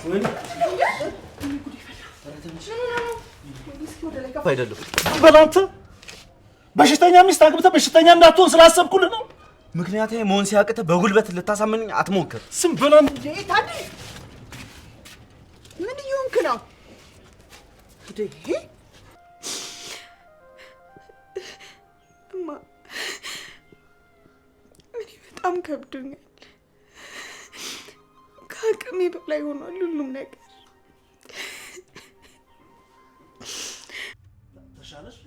ወይ አይደለም በላንተ በሽተኛ ሚስት አግብተህ በሽተኛ እንዳትሆን ስላሰብኩልህ ነው። ምክንያቱም መሆን ሲያቅተህ በጉልበት ልታሳምነኝ አትሞክር። ስም በላን ታዲ ምን ይሁንክ ነው እማ? እኔ በጣም ከብዶኛል። ከአቅሜ በላይ ሆኗል ሁሉም ነገር። ተሻለሽ?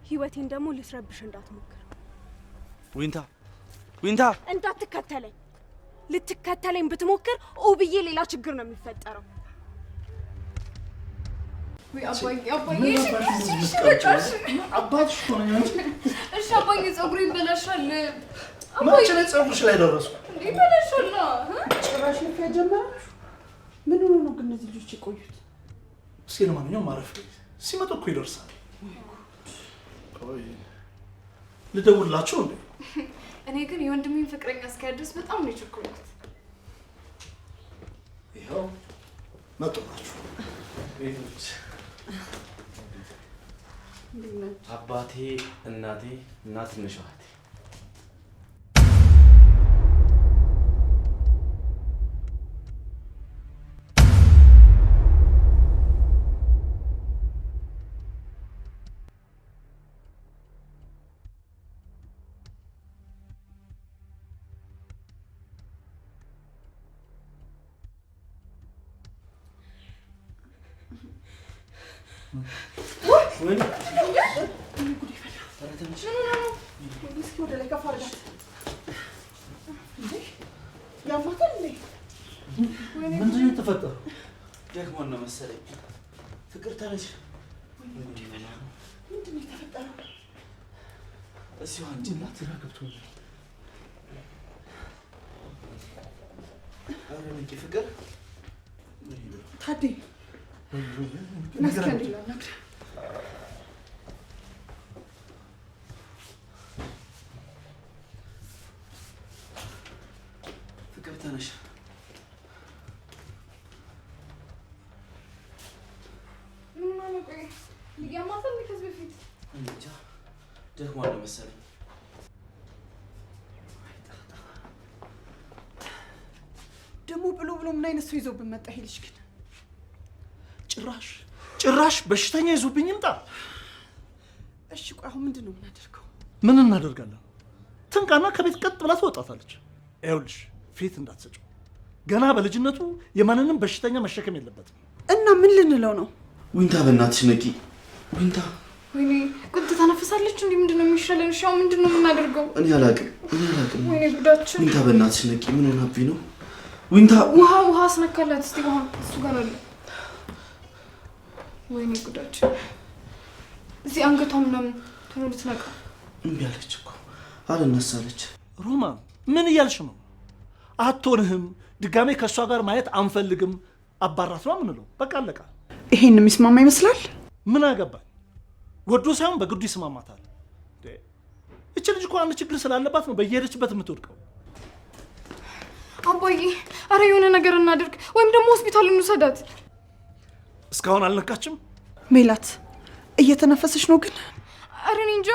ህይወቴን ደግሞ ልትረብሽ እንዳትሞክር። ዊንታ እንዳትከተለኝ። ልትከተለኝ ብትሞክር ኦብዬ ሌላ ችግር ነው የሚፈጠረው። ወይ አባዬ አባትሽ እኮ ነኝ እንጂ። እሺ አባዬ ፀጉሬ ይበላሻል። መቼ ነው ፀጉርሽ ላይ ደረስኩ? ይበላሻል። ጭራሽ ልክ ያጀመራችሁ ምን ሆኖ ነው ግን እነዚህ ልጆች የቆዩት? እስኪ ለማንኛውም ማረፍ ሲመጡ እኮ ይደርሳል። ልደውልላቸው እንዴ? እኔ ግን የወንድሜን ፍቅረኛ እስኪያድስ በጣም ነው የቸኮልኩት። ይኸው መጡላችሁ ቤቶች። አባቴ፣ እናቴ እና ትንሿ እህቴ ወይ እስኪ ወደ ላይ ከፍ አድርጋት። ያማታል እንዴ? ምንድን ነው የተፈጠረው? ደክሞን ነው መሰለኝ። ፍቅር ተነሽ። ምንድን ነው የተፈጠረው? እዚሁ አንቺላት ግራ ገብቶኛል። ኧረ ንቂ ፍቅር ታዲ መስከንድ ይላል። ፍቅር ተነሽ። ምን ማለት ነው? ያማታል ከዚህ በፊት እንጃ ደክሞን ነው መሰለኝ። ደግሞ ብሎ ምን አይነት ሰው ይዞብን መጣ ይሄ ልጅ ግን? ጭራሽ በሽተኛ ይዞብኝ ይምጣ። እሺ ቆይ አሁን ምንድን ነው የምናደርገው? ምን እናደርጋለን? ትንቃና ከቤት ቀጥ ብላ ትወጣታለች። ይኸውልሽ ፊት እንዳትሰጪው። ገና በልጅነቱ የማንንም በሽተኛ መሸከም የለበትም። እና ምን ልንለው ነው? ዊንታ በእናትሽ ንቂ። ዊንታ ወይኔ ቁጥ ተነፍሳለች እንዴ? ምንድነው የሚሻለን? እሺ አሁን ምንድነው የምናደርገው? እኔ አላውቅም። ወይኔ ጉዳችን። ዊንታ በእናትሽ ንቂ። ምን ሆነብኝ ነው? ዊንታ ውሃ አስነካላት። እስቲ ውሃ እሱ ጋር አለ። ወይኔ ጉዳችን። እዚህ አንገቷ ምናምን ቶሎ ልትነቃ እምቢ አለች እኮ አልነሳለች። ሮማን ምን እያልሽ ነው? አትሆንህም። ድጋሜ ከእሷ ጋር ማየት አንፈልግም። አባራት ነው የምንለው። በቃ አለቃ። ይሄን የሚስማማ ይመስላል። ምን አገባኝ? ወዶ ሳይሆን በግዱ ይስማማታል። እቺ ልጅ እኮ አንድ ችግር ስላለባት ነው በየሄደችበት የምትወድቀው። አባዬ አረ የሆነ ነገር እናድርግ፣ ወይም ደግሞ ሆስፒታል እንውሰዳት። እስካሁን አልነካችም። ሜላት እየተነፈሰች ነው ግን? አረ እኔ እንጃ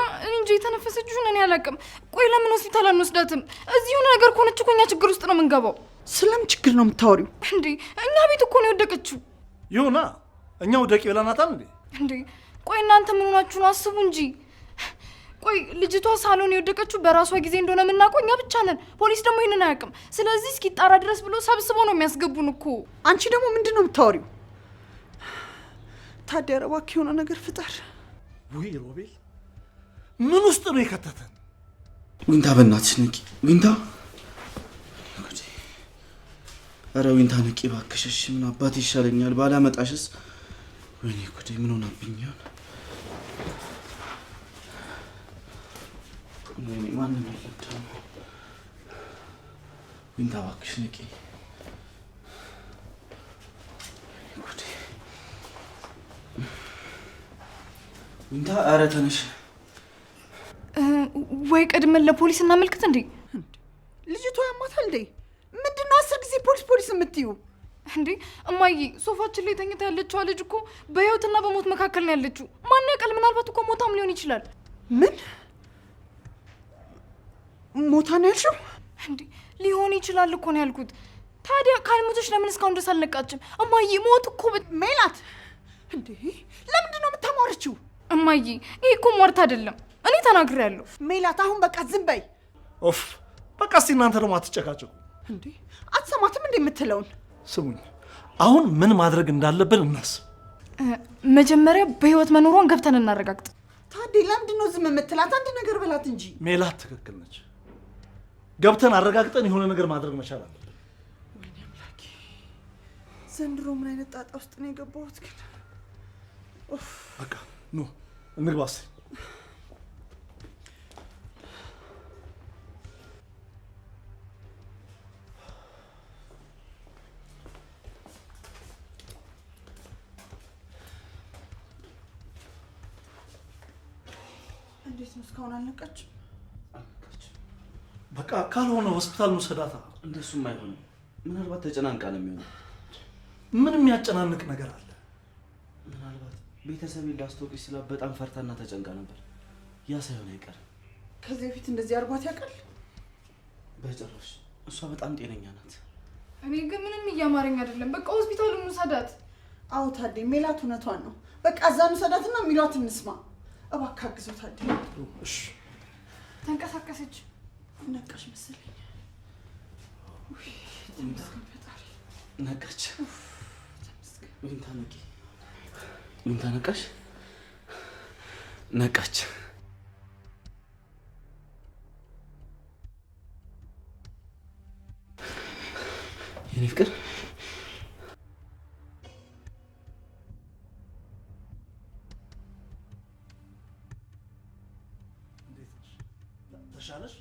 የተነፈሰችውን እኔ አላውቅም። ቆይ ለምን ሆስፒታል አንወስዳትም? እዚህ የሆነ ነገር ከሆነች እኮ እኛ ችግር ውስጥ ነው የምንገባው። ስለምን ችግር ነው የምታወሪው? እንዴ እኛ ቤት እኮ ነው የወደቀችው። ይሁና እኛ ወደቂ ብለናታል እንዴ? ቆይ እናንተ ምን ሆናችሁ ነው? አስቡ እንጂ። ቆይ ልጅቷ ሳሎን የወደቀችው በራሷ ጊዜ እንደሆነ የምናውቀው እኛ ብቻ ነን። ፖሊስ ደግሞ ይሄንን አያውቅም። ስለዚህ እስኪጣራ ድረስ ብሎ ሰብስቦ ነው የሚያስገቡን እኮ። አንቺ ደግሞ ምንድን ነው የምታወሪው? ታዲያ እባክህ የሆነ ነገር ፍጠር። ውይ ሮቤል ምን ውስጥ ነው የከተተን? ዊንታ በእናትሽ ንቂ። ዊንታ ኧረ ዊንታ ንቂ እባክሽ። እሺ ምን አባት ይሻለኛል ባላመጣሽስ? ወይኔ ጉዴ ምን ሆነብኝ ይሆን? ወይኔ ማንም የለም ደግሞ። ዊንታ እባክሽ ንቂ። ጉዴ ዊንታ ኧረ ተነሽ። ወይ ቀድመን ለፖሊስ እናመልክት እንዴ? ልጅቷ ያማታል እንዴ? ምንድነው 10 ጊዜ ፖሊስ የምትዩ እንዴ? እማዬ ሶፋችን ላይ ተኝታ ያለችው ልጅ እኮ በህይወትና በሞት መካከል ነው ያለችው። ማን ያውቃል? ምናልባት እኮ ሞታም ሊሆን ይችላል። ምን ሞታ ነው ያልሽው? እንዴ ሊሆን ይችላል እኮ ነው ያልኩት። ታዲያ ካልሞተች ለምን እስካሁን ድረስ አልነቃችም? እማዬ ሞት እኮ ሜላት እንዴ ለምንድን ነው የምታሟርችው? እማዬ ይሄ እኮ ሟርት አይደለም፣ እኔ ተናግሬያለሁ። ሜላት አሁን በቃ ዝም በይ። ኦፍ በቃ እስቲ እናንተ ደግሞ አትጨቃጨቁ እንዴ። አትሰማትም እንዴ የምትለውን? ስሙኝ፣ አሁን ምን ማድረግ እንዳለብን እናስብ። መጀመሪያ በህይወት መኖሯን ገብተን እናረጋግጥ። ታዲያ ለምንድን ነው ዝም የምትላት? አንድ ነገር በላት እንጂ። ሜላት ትክክል ነች። ገብተን አረጋግጠን የሆነ ነገር ማድረግ መቻል አለብን። ወይኔ አምላኬ፣ ዘንድሮ ምን አይነት ጣጣ ውስጥ ነው የገባሁት ግን። በቃ ኑ እንግባስ። እንዴት ነው እስካሁን አልነቃችም? በቃ ካልሆነ ሆስፒታል እንውሰዳታ። እንደሱም አይሆንም። ምናልባት ተጨናንቃ ነው የሚሆነው። ምን የሚያጨናንቅ ነገር አለ? ምናልባት ቤተሰቤን ላስታውቅሽ ስላ በጣም ፈርታና ተጨንቃ ነበር። ያ ሳይሆን አይቀርም። ከዚህ በፊት እንደዚህ አድርጓት ያውቃል? በጭራሽ። እሷ በጣም ጤነኛ ናት። እኔ ግን ምንም እያማረኝ አይደለም። በቃ ሆስፒታሉን እንውሰዳት። አዎ ታዲያ ሜላት እውነቷን ነው። በቃ እዛ እንውሰዳትና የሚሏት እንስማ። እባክህ አግዘው ታዲያ። እሺ ተንቀሳቀሰች። ነቃሽ መሰለኝ። ነቃች። ዊንታ ነቂ። ዊንታ ነቃሽ? ነቃች። የኔ ፍቅር ተሻለሽ?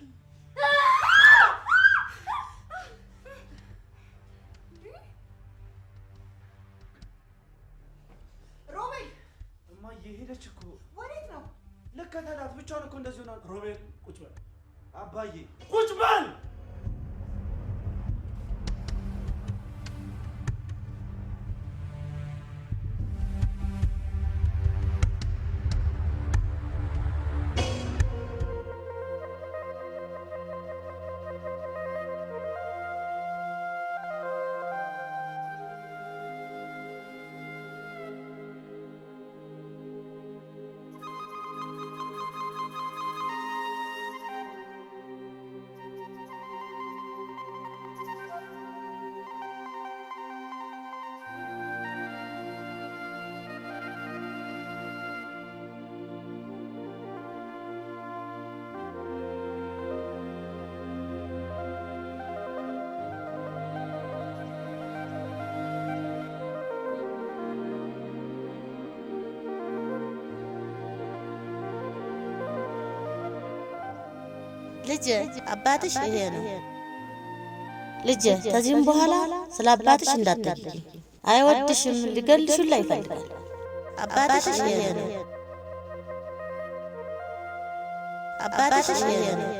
ሮቤል እማዬ ሄደች እኮ። ወዴት ነው? ልከተላት። ብቻዋን እኮ እንደዚህ ሆና። ሮቤል ቁጭ በል። አባዬ ቁጭ በል። ልጄ አባትሽ ይሄ ነው። ልጄ ከዚህም በኋላ ስለ አባትሽ እንዳትጠይቂ። አይወድሽም፣ ሊገልሽ ሁላ ይፈልጋል። አባትሽ ይሄ ነው። አባትሽ ይሄ ነው።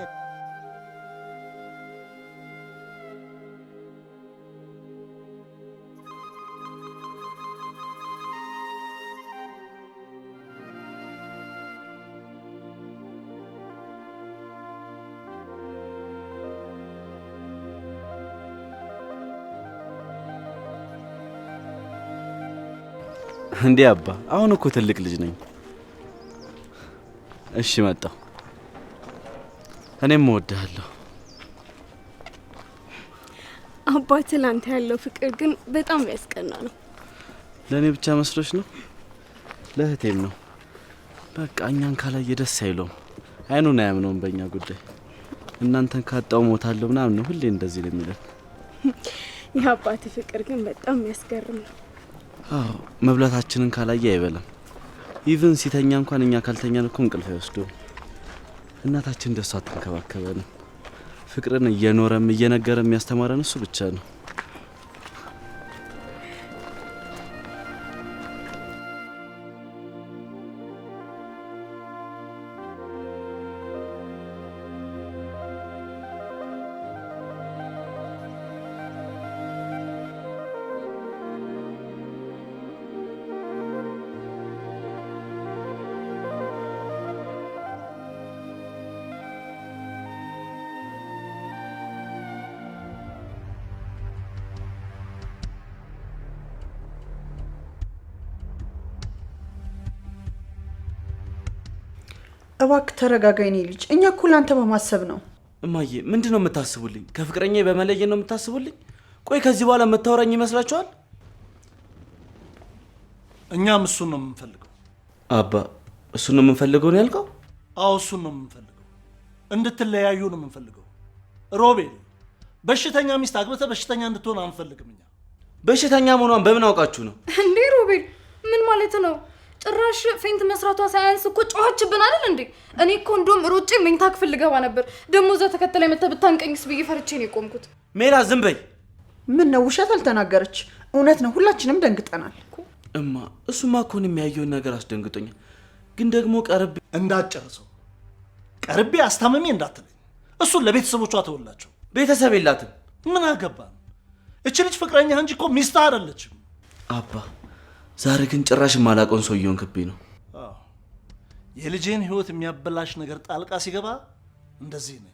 እንዴ አባ፣ አሁን እኮ ትልቅ ልጅ ነኝ። እሺ መጣሁ። እኔም እወድሃለሁ። አባት ላንተ ያለው ፍቅር ግን በጣም ያስቀና ነው። ለእኔ ብቻ መስሎሽ ነው? ለእህቴም ነው። በቃ እኛን ካላየ ደስ አይለውም። አይኑን አያምነውም በእኛ ጉዳይ። እናንተን ካጣው ሞታለሁ ምናምን ነው ሁሌ እንደዚህ ነው የሚለው። የአባት ፍቅር ግን በጣም ያስገርም ነው። አዎ፣ መብላታችንን ካላየ አይበላም። ኢቭን ሲተኛ እንኳን እኛ ካልተኛን እኮ እንቅልፍ አይወስደውም። እናታችን እንደሷ አትንከባከበንም። ፍቅርን እየኖረም እየነገረም ያስተማረን እሱ ብቻ ነው። እባክህ ተረጋጋ የኔ ልጅ። እኛ እኮ ላንተ በማሰብ ነው። እማዬ ምንድን ነው የምታስቡልኝ? ከፍቅረኛ በመለየት ነው የምታስቡልኝ? ቆይ ከዚህ በኋላ የምታወራኝ ይመስላችኋል? እኛም እሱን ነው የምንፈልገው። አባ እሱን ነው የምንፈልገው ነው ያልከው? አዎ እሱን ነው የምንፈልገው። እንድትለያዩ ነው የምንፈልገው። ሮቤል በሽተኛ ሚስት አግብተህ በሽተኛ እንድትሆን አንፈልግም። እኛ በሽተኛ መሆኗን በምን አውቃችሁ ነው እንዴ? ሮቤል ምን ማለት ነው? ጭራሽ ፌንት መስራቷ ሳያንስ እኮ ጮኸችብን አይደል እንዴ? እኔ እኮ እንደውም ሮጬ መኝታ ክፍል ልገባ ነበር። ደግሞ እዛ ተከተለኝ መተህ ብታንቀኝስ ብዬ ፈርቼ ነው የቆምኩት። ሜላ ዝም በይ። ምን ነው ውሸት አልተናገረች። እውነት ነው፣ ሁላችንም ደንግጠናል። እማ እሱማ እኮ ነው የሚያየውን ነገር አስደንግጦኛል። ግን ደግሞ ቀርቤ እንዳትጨርሰው፣ ቀርቤ አስታመሜ እንዳትለኝ። እሱን ለቤተሰቦቿ ተወላቸው። ቤተሰብ የላትም። ምን አገባን? እች ልጅ ፍቅረኛ እንጂ እኮ ሚስት አይደለችም። አባ ዛሬ ግን ጭራሽ ማላቆን ሰው እየሆንክብኝ ነው። የልጄን ህይወት የሚያበላሽ ነገር ጣልቃ ሲገባ እንደዚህ ነኝ።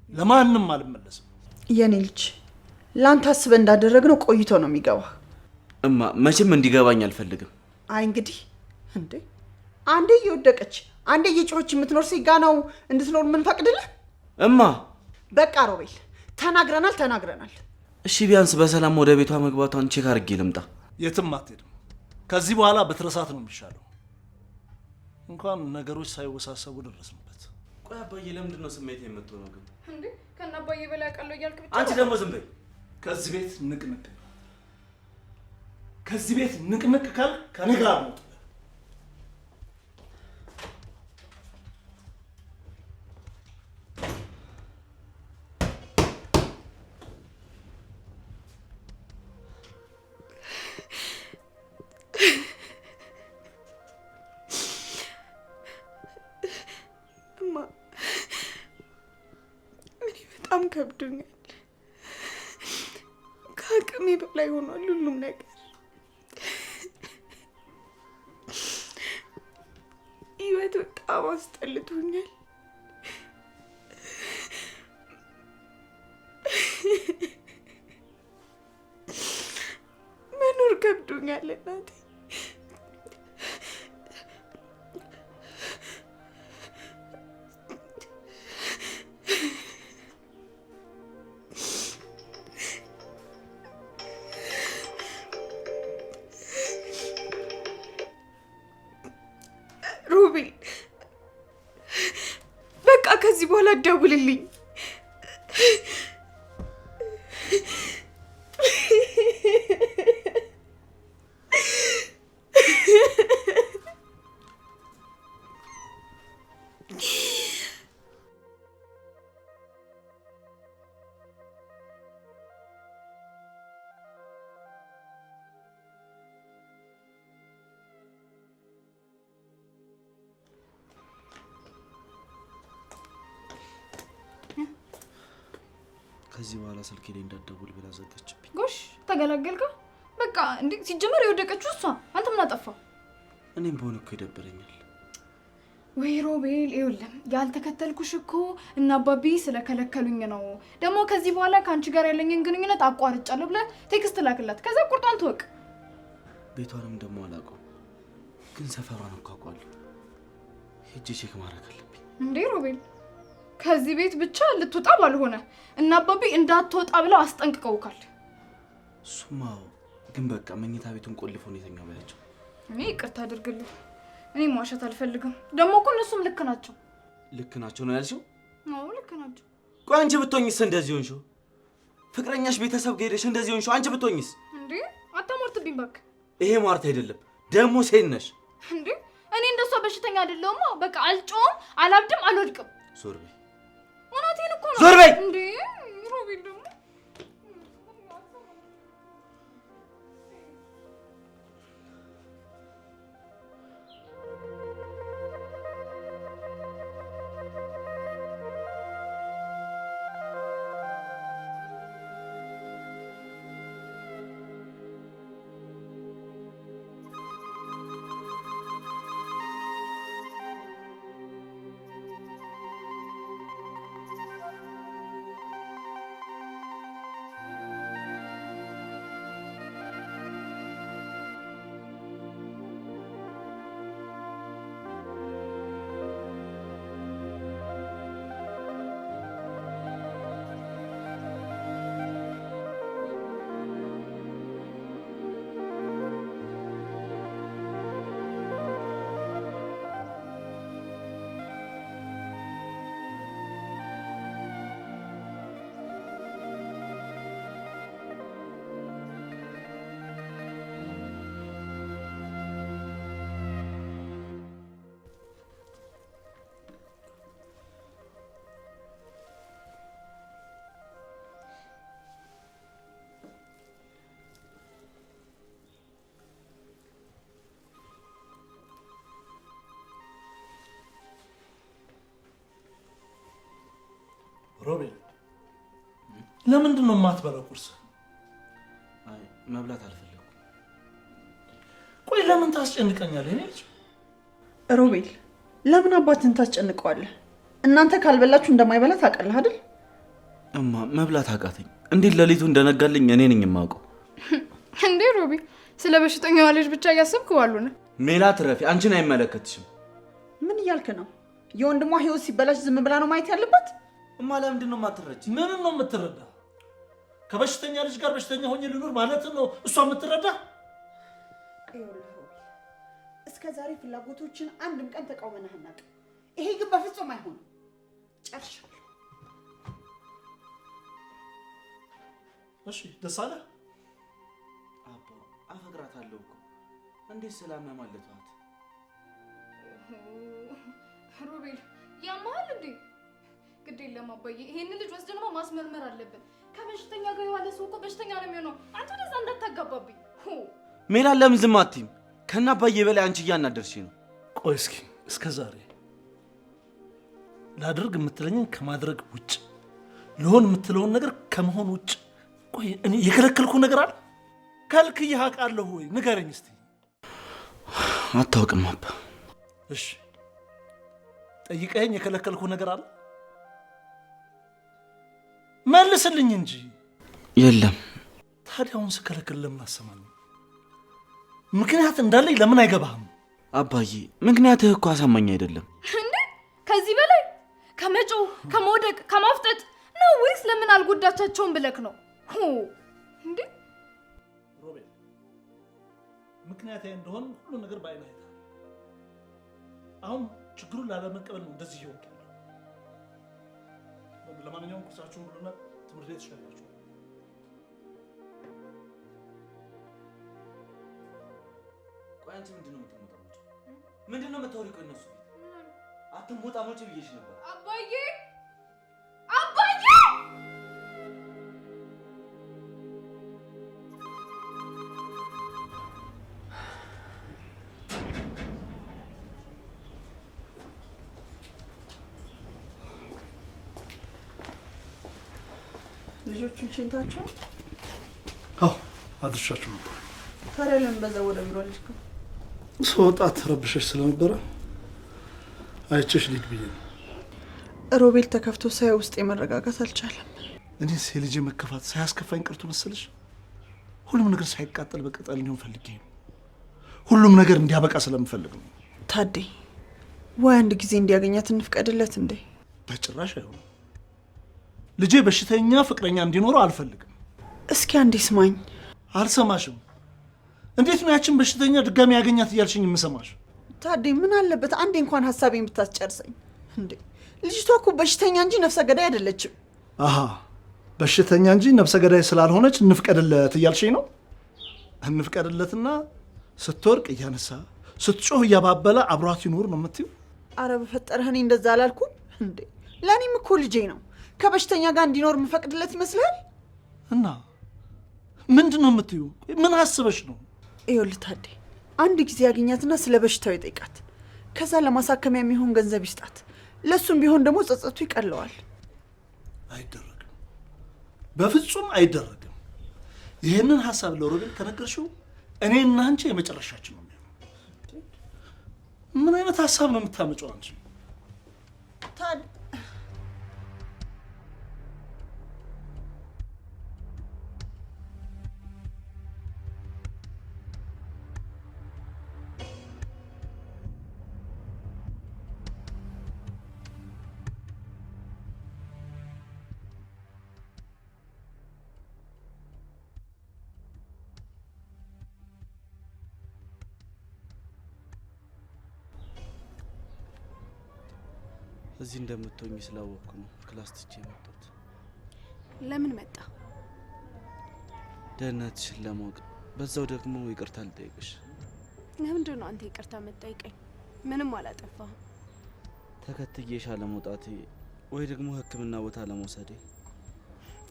ለማንም አልመለስም። የኔ ልጅ ላንተ አስበን እንዳደረግነው ቆይቶ ነው የሚገባ። እማ መቼም እንዲገባኝ አልፈልግም። አይ እንግዲህ እንዴ አንዴ እየወደቀች አንዴ እየጮኸች የምትኖር ሴጋ ነው እንድትኖር ምን ፈቅድልህ? እማ በቃ ሮቤል ተናግረናል። እሺ ቢያንስ በሰላም ወደ ቤቷ መግባቷን ቼክ አድርጌ ልምጣ። የትም አትሄድም። ከዚህ በኋላ በትረሳት ነው የሚሻለው። እንኳን ነገሮች ሳይወሳሰቡ ደረስንበት። ቆይ አባዬ ለምንድን ነው ስሜት የምትሆነው ግን? እንዴ ከና አባዬ በላይ አውቃለሁ እያልክ ብቻ አንቺ ደግሞ ዝም በይ። ከዚህ ቤት ንቅንቅ ከዚህ ቤት ንቅንቅ ካል ከኔ ጋር ነው። በጣም ከብዶኛል። ከአቅሜ በላይ ሆኗል ሁሉም ነገር። ህይወት በጣም አስጠልቶኛል። መኖር ከብዶኛል እናቴ። ሮቤል በቃ ከዚህ በኋላ ደውልልኝ። ከዚህ በኋላ ስልኬ ላይ እንዳትደውል ብላ ዘጋችብኝ። ጎሽ ተገላገልካ። በቃ እንዴ ሲጀመር የወደቀችው እሷ፣ አንተ ምን አጠፋው? እኔም በሆነ እኮ ይደብረኛል። ወይ ሮቤል ይኸውልህ ያልተከተልኩሽ እኮ እና አባቢ ስለከለከሉኝ ነው። ደግሞ ከዚህ በኋላ ከአንቺ ጋር ያለኝን ግንኙነት አቋርጫለሁ ብለህ ቴክስት ላክላት። ከዛ ቁርጧን ትወቅ። ቤቷንም ደግሞ አላውቀውም፣ ግን ሰፈሯን እኮ አውቃለሁ። ሄጄ ቼክ ማድረግ አለብኝ። እንዴ ሮቤል ከዚህ ቤት ብቻ ልትወጣ ባልሆነ እና አባቢ እንዳትወጣ ብለው አስጠንቅቀውካል። እሱማ ግን በቃ መኝታ ቤቱን ቆልፎ ነው የተኛው ባያቸው። እኔ ይቅርታ አድርግልኝ። እኔ ማሸት አልፈልግም። ደግሞ እኮ እነሱም ልክ ናቸው። ልክ ናቸው ነው ያልሽው? አዎ ልክ ናቸው። ቆይ አንቺ ብትሆኝስ እንደዚህ ሆንሽው? ፍቅረኛሽ ቤተሰብ ጋር ሄደሽ እንደዚህ ሆንሽው? አንቺ ብትሆኝስ? እንዴ አታሟርትብኝ እባክህ። ይሄ ሟርት አይደለም ደግሞ ሴት ነሽ። እንዴ እኔ እንደሷ በሽተኛ አይደለሁም። በቃ አልጮም፣ አላብድም፣ አልወድቅም። ዞር በይ። እውነቴን እኮ ነው። ዞር በይ። እንዴ ሮቤል ደግሞ ሮቤል ለምንድን ነው የማትበላው ቁርስ? አይ መብላት አልፈለኩም። ቆይ ለምን ታስጨንቀኛለህ? እኔ ልጅ ሮቤል ለምን አባትን ታስጨንቀዋለህ? እናንተ ካልበላችሁ እንደማይበላ ታውቃለህ አይደል? እማ መብላት አቃተኝ። እንዴት ሌሊቱ እንደነጋልኝ እኔ ነኝ የማውቀው። እንዴ ሮቢ ስለ በሽተኛዋ ልጅ ብቻ እያሰብክ ዋሉነ? ሜላት ረፊ አንቺን አይመለከትሽም። ምን እያልክ ነው? የወንድሟ ህይወት ሲበላሽ ዝም ብላ ነው ማየት ያለባት? እማ ለምንድን ነው የማትረጂ? ምንም ነው የምትረዳ? ከበሽተኛ ልጅ ጋር በሽተኛ ሆኜ ልኖር ማለት ነው እሷ የምትረዳ? እስከ ዛሬ ፍላጎቶችን አንድም ቀን ተቃውመናህ አናውቅም። ይሄ ግን በፍጹም አይሆንም። ጨርሻለሁ። እሺ ደስ አለ? አባ አፈቅራታለሁ እኮ እንዴት ስላመማለቷት? ሮቤል ያማል እንዴ? ግድ የለም አባዬ፣ ይሄን ልጅ ወስደን ማስመርመር አለብን። ከበሽተኛ ጋር የዋለ ሰው እኮ በሽተኛ ነው የሚሆነው። አንተ ወደዛ እንዳታጋባብኝ። ሜላት ለምን ዝም አትይም? ከና አባዬ በላይ አንቺ እያናደርሽ ነው። ቆይ እስከ ዛሬ ላድርግ የምትለኝን ከማድረግ ውጭ ልሆን የምትለውን ነገር ከመሆን ውጭ ቆይ እኔ የከለከልኩ ነገር አለ? ከልክዬህ አውቃለሁ ወይ? ንገረኝ እስቲ። አታውቅም አባ። እሺ ጠይቀኸኝ የከለከልኩ ነገር አለ? መልስልኝ እንጂ። የለም። ታዲያ አሁን ስከለክል ለምን አሰማኝ? ምክንያት እንዳለኝ ለምን አይገባህም? አባዬ ምክንያትህ እኮ አሳማኝ አይደለም። እንዴ ከዚህ በላይ ከመጮህ ከመውደቅ ከማፍጠጥ ነው ወይስ ለምን አልጎዳቻቸውም ብለክ ነው? እንዴ ሮቤል ምክንያት እንደሆነ ሁሉ ነገር ባይና አይታ አሁን ችግሩን ላለመቀበል ነው እንደዚህ ይሆን። ለማንኛውም ቁርሳችሁን ብሉና ትምህርት ቤት ትሸኛላችሁ። ቆይ አንቺ ምንድነው የምትሞጣሞጪ? ምንድነው የምታወሪው? ቆይ እነሱ አትሞጣሞጪ ብዬሽ ነበር። አባዬ አባዬ ልጆቹን ሽንታቸው? አዎ አድርሻችሁ ነበር። ታዲያ ለምን በዛ ወደ ቢሮ አልሄድክም? ስወጣ ተረብሸሽ ስለነበረ አይቼሽ ልሂድ ብዬ ነው። ሮቤል ተከፍቶ ሳይ ውስጥ የመረጋጋት አልቻለም። እኔስ የልጄ መከፋት ሳያስከፋኝ ቀርቶ መሰለሽ? ሁሉም ነገር ሳይቃጠል በቅጠል እንዲሆን ፈልጌ ነው። ሁሉም ነገር እንዲያበቃ ስለምፈልግ ነው። ታዴ ወይ አንድ ጊዜ እንዲያገኛት እንፍቀድለት እንዴ? በጭራሽ አይሆንም። ልጄ በሽተኛ ፍቅረኛ እንዲኖረው አልፈልግም። እስኪ አንዴ ስማኝ። አልሰማሽም። እንዴት ነው ያችን በሽተኛ ድጋሚ ያገኛት እያልሽኝ የምሰማሽ? ታዴ ምን አለበት አንዴ እንኳን ሀሳቤን ብታስጨርሰኝ እንዴ? ልጅቷ እኮ በሽተኛ እንጂ ነፍሰ ገዳይ አይደለችም። አሃ በሽተኛ እንጂ ነፍሰ ገዳይ ስላልሆነች እንፍቀድለት እያልሽኝ ነው? እንፍቀድለትና ስትወርቅ እያነሳ ስትጮህ እያባበለ አብሯት ይኖር ነው የምትይው? አረ በፈጠረህ እኔ እንደዛ አላልኩም እንዴ። ለእኔም እኮ ልጄ ነው። ከበሽተኛ ጋር እንዲኖር የምፈቅድለት ይመስላል? እና ምንድን ነው የምትይው? ምን አስበሽ ነው? ይኸውልህ ታዴ አንድ ጊዜ ያገኛትና ስለ በሽታው ይጠይቃት። ከዛ ለማሳከሚያ የሚሆን ገንዘብ ይስጣት። ለሱም ቢሆን ደግሞ ጸጸቱ ይቀለዋል። አይደረግም፣ በፍጹም አይደረግም። ይህንን ሀሳብ ለሮቤል ከነገርሽው እኔና አንቺ የመጨረሻችን ነው የሚሆነው። ምን አይነት ሀሳብ ነው የምታመጪው አንቺ? ታድ እዚህ እንደምትሆኝ ስላወቅኩ ነው ክላስ ትቼ የመጣሁት። ለምን መጣ? ደህንነትሽን ለማወቅ በዛው ደግሞ ይቅርታ ልጠይቅሽ። ለምንድን ነው አንተ ይቅርታ የምትጠይቀኝ? ምንም አላጠፋህም። ተከትዬሽ አለመውጣቴ ወይ ደግሞ ሕክምና ቦታ ለመውሰዴ።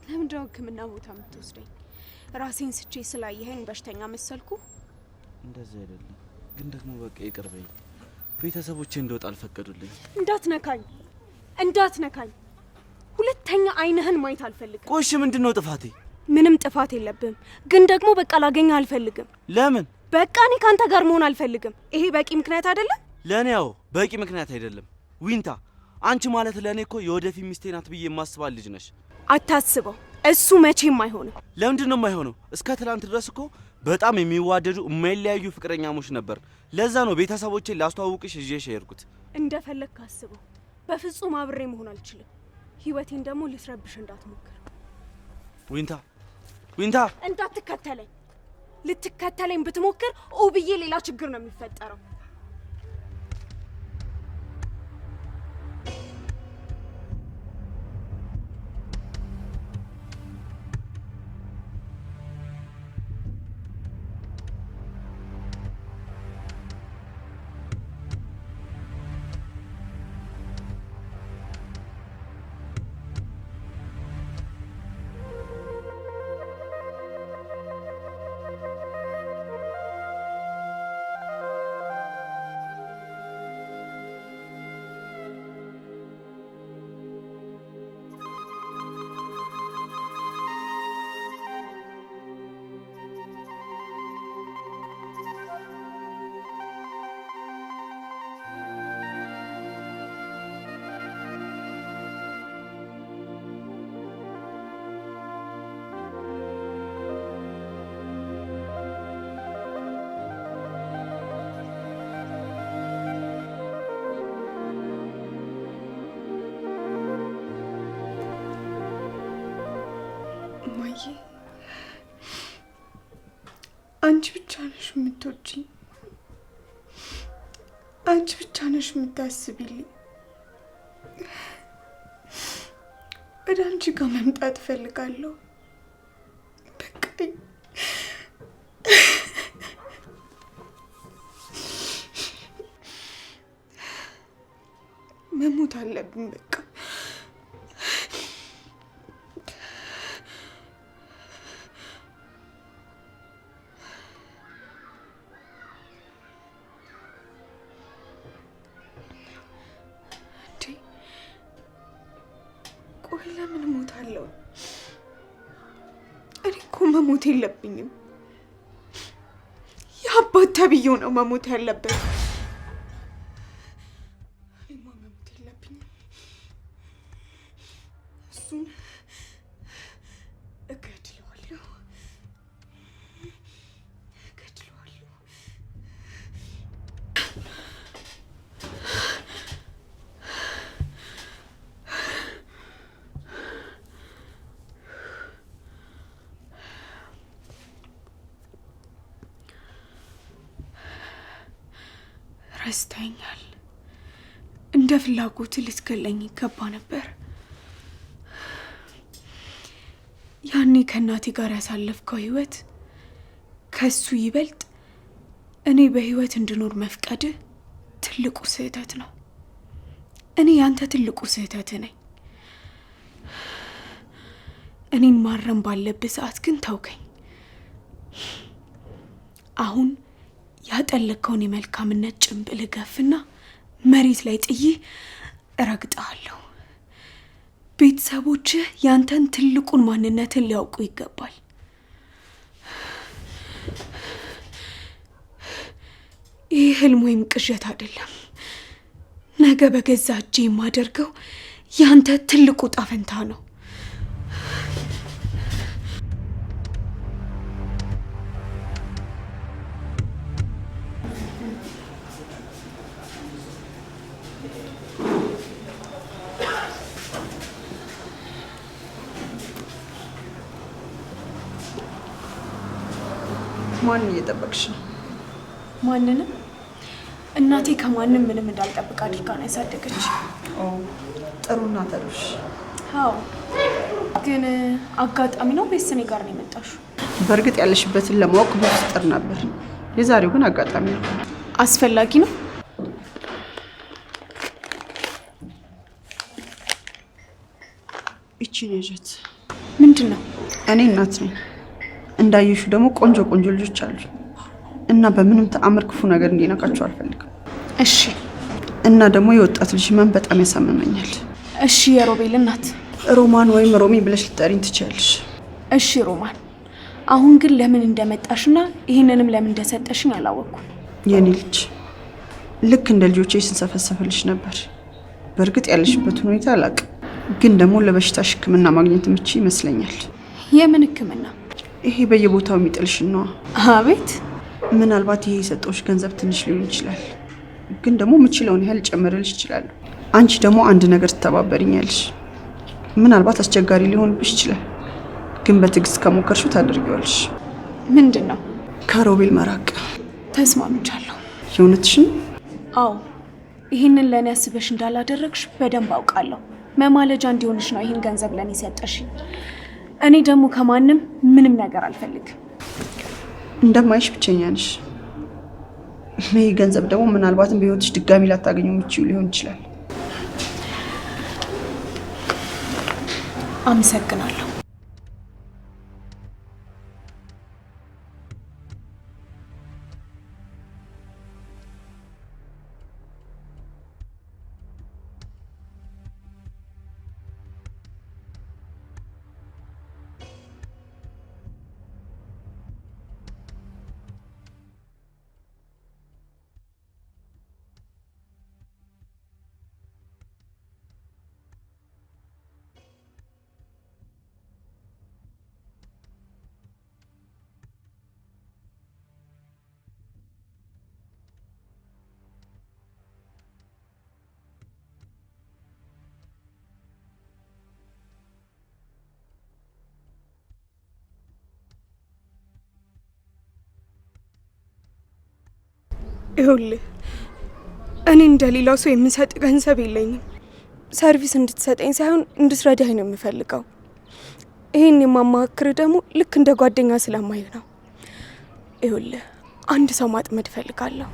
ለምንድን ነው ሕክምና ቦታ የምትወስደኝ? ራሴን ስቼ ስላየኸኝ በሽተኛ መሰልኩ? እንደዚህ አይደለም ግን ደግሞ በቃ ይቅር በይኝ። ቤተሰቦቼ እንደወጣ አልፈቀዱልኝ። እንዳትነካኝ እንዳትነካኝ። ሁለተኛ አይንህን ማየት አልፈልግም። ቆሽ ምንድነው ጥፋቴ? ምንም ጥፋት የለብም፣ ግን ደግሞ በቃ ላገኘህ አልፈልግም። ለምን? በቃ እኔ ካንተ ጋር መሆን አልፈልግም። ይሄ በቂ ምክንያት አይደለም? ለኔ ያው በቂ ምክንያት አይደለም። ዊንታ አንቺ ማለት ለኔ እኮ የወደፊት ሚስቴ ናት ብዬ የማስባል ልጅ ነሽ። አታስበው፣ እሱ መቼም አይሆንም። ለምንድን ነው የማይሆነው? እስከ ትላንት ድረስ እኮ በጣም የሚዋደዱ የማይለያዩ ፍቅረኛሞች ነበር። ለዛ ነው ቤተሰቦቼን ላስተዋውቅሽ ይዤሽ የሄድኩት። እንደፈለግክ አስበው። በፍጹም አብሬ መሆን አልችልም። ህይወቴን ደግሞ ልትረብሽ እንዳትሞክር። ዊንታ እንዳትከተለኝ። ልትከተለኝ ብትሞክር ኡብዬ ሌላ ችግር ነው የሚፈጠረው። አንቺ ብቻ ነሽ የምትወጂኝ፣ አንቺ ብቻ ነሽ የምታስቢልኝ። ወደ አንቺ ጋር መምጣት እፈልጋለሁ። በቃ መሞት አለብኝ በቃ። ቆይ ለምን እሞታለሁ? እኔ እኮ መሞት የለብኝም። የአባት ተብዬው ነው መሞት ያለበት። እኔማ መሞት የለብኝም። እሱን እገድለዋለሁ። ረስተኛል። እንደ ፍላጎት ልትገለኝ ይገባ ነበር። ያኔ ከእናቴ ጋር ያሳለፍከው ህይወት ከሱ ይበልጥ እኔ በህይወት እንድኖር መፍቀድህ ትልቁ ስህተት ነው። እኔ ያንተ ትልቁ ስህተት ነኝ። እኔን ማረም ባለብህ ሰዓት ግን ተውከኝ። አሁን ያጠለከውን የመልካምነት ጭንብል ገፍና መሬት ላይ ጥዬ እረግጣለሁ። ቤተሰቦችህ ያንተን ትልቁን ማንነትን ሊያውቁ ይገባል። ይህ ህልም ወይም ቅዠት አይደለም። ነገ በገዛ እጄ የማደርገው ያንተ ትልቁ ጣፈንታ ነው። ማን እየጠበቅሽ ነው? ማንንም። እናቴ ከማንም ምንም እንዳልጠብቅ አድርጋ ነው ያሳደገች። ጥሩ እናት አለሽ። አዎ፣ ግን አጋጣሚ ነው ወይስ እኔ ጋር ነው የመጣሽው? በእርግጥ ያለሽበትን ለማወቅ ብዙ ጥር ነበር። የዛሬው ግን አጋጣሚ ነው። አስፈላጊ ነው። እቺ ነጀት ምንድን ነው? እኔ እናት ነኝ። እንዳየሹ ደግሞ ቆንጆ ቆንጆ ልጆች አሉ እና በምንም ተአምር ክፉ ነገር እንዲነካቸው አልፈልግም። እሺ። እና ደግሞ የወጣት ልጅ ህመም በጣም ያሳምመኛል። እሺ፣ የሮቤል እናት ሮማን ወይም ሮሚ ብለሽ ልጠሪኝ ትችያለሽ። እሺ ሮማን፣ አሁን ግን ለምን እንደመጣሽና ይህንንም ለምን እንደሰጠሽኝ አላወቅኩም። የኔ ልጅ ልክ እንደ ልጆቼ ስንሰፈሰፈልሽ ነበር። በእርግጥ ያለሽበት ሁኔታ አላውቅም፣ ግን ደግሞ ለበሽታሽ ሕክምና ማግኘት ምቺ ይመስለኛል። የምን ሕክምና? ይሄ በየቦታው የሚጥልሽ ነዋ። አቤት። ምናልባት ይሄ የሰጠውሽ ገንዘብ ትንሽ ሊሆን ይችላል፣ ግን ደግሞ የምችለውን ያህል ጨምርልሽ ይችላል። አንቺ ደግሞ አንድ ነገር ትተባበሪኛለሽ። ምናልባት አስቸጋሪ ሊሆንብሽ ይችላል፣ ግን በትዕግስት ከሞከርሽው ታደርጊዋለሽ። ምንድን ነው? ከሮቤል መራቅ። ተስማምቻለሁ። የእውነትሽን? አዎ፣ ይህንን ለእኔ አስበሽ እንዳላደረግሽ በደንብ አውቃለሁ። መማለጃ እንዲሆንሽ ነው ይህን ገንዘብ ለእኔ ሰጠሽኝ። እኔ ደግሞ ከማንም ምንም ነገር አልፈልግም። እንደማይሽ ብቸኛ ነሽ። ይህ ገንዘብ ደግሞ ምናልባትም በህይወትሽ ድጋሚ ላታገኙ የምትችይው ሊሆን ይችላል። አመሰግናለሁ። ይኸውልህ እኔ እንደሌላው ሰው የምሰጥ ገንዘብ የለኝም። ሰርቪስ እንድትሰጠኝ ሳይሆን እንድትረዳኝ ነው የምፈልገው። ይሄን የማማክር ደግሞ ልክ እንደ ጓደኛ ስለማይ ነው። ይኸውልህ አንድ ሰው ማጥመድ እፈልጋለሁ።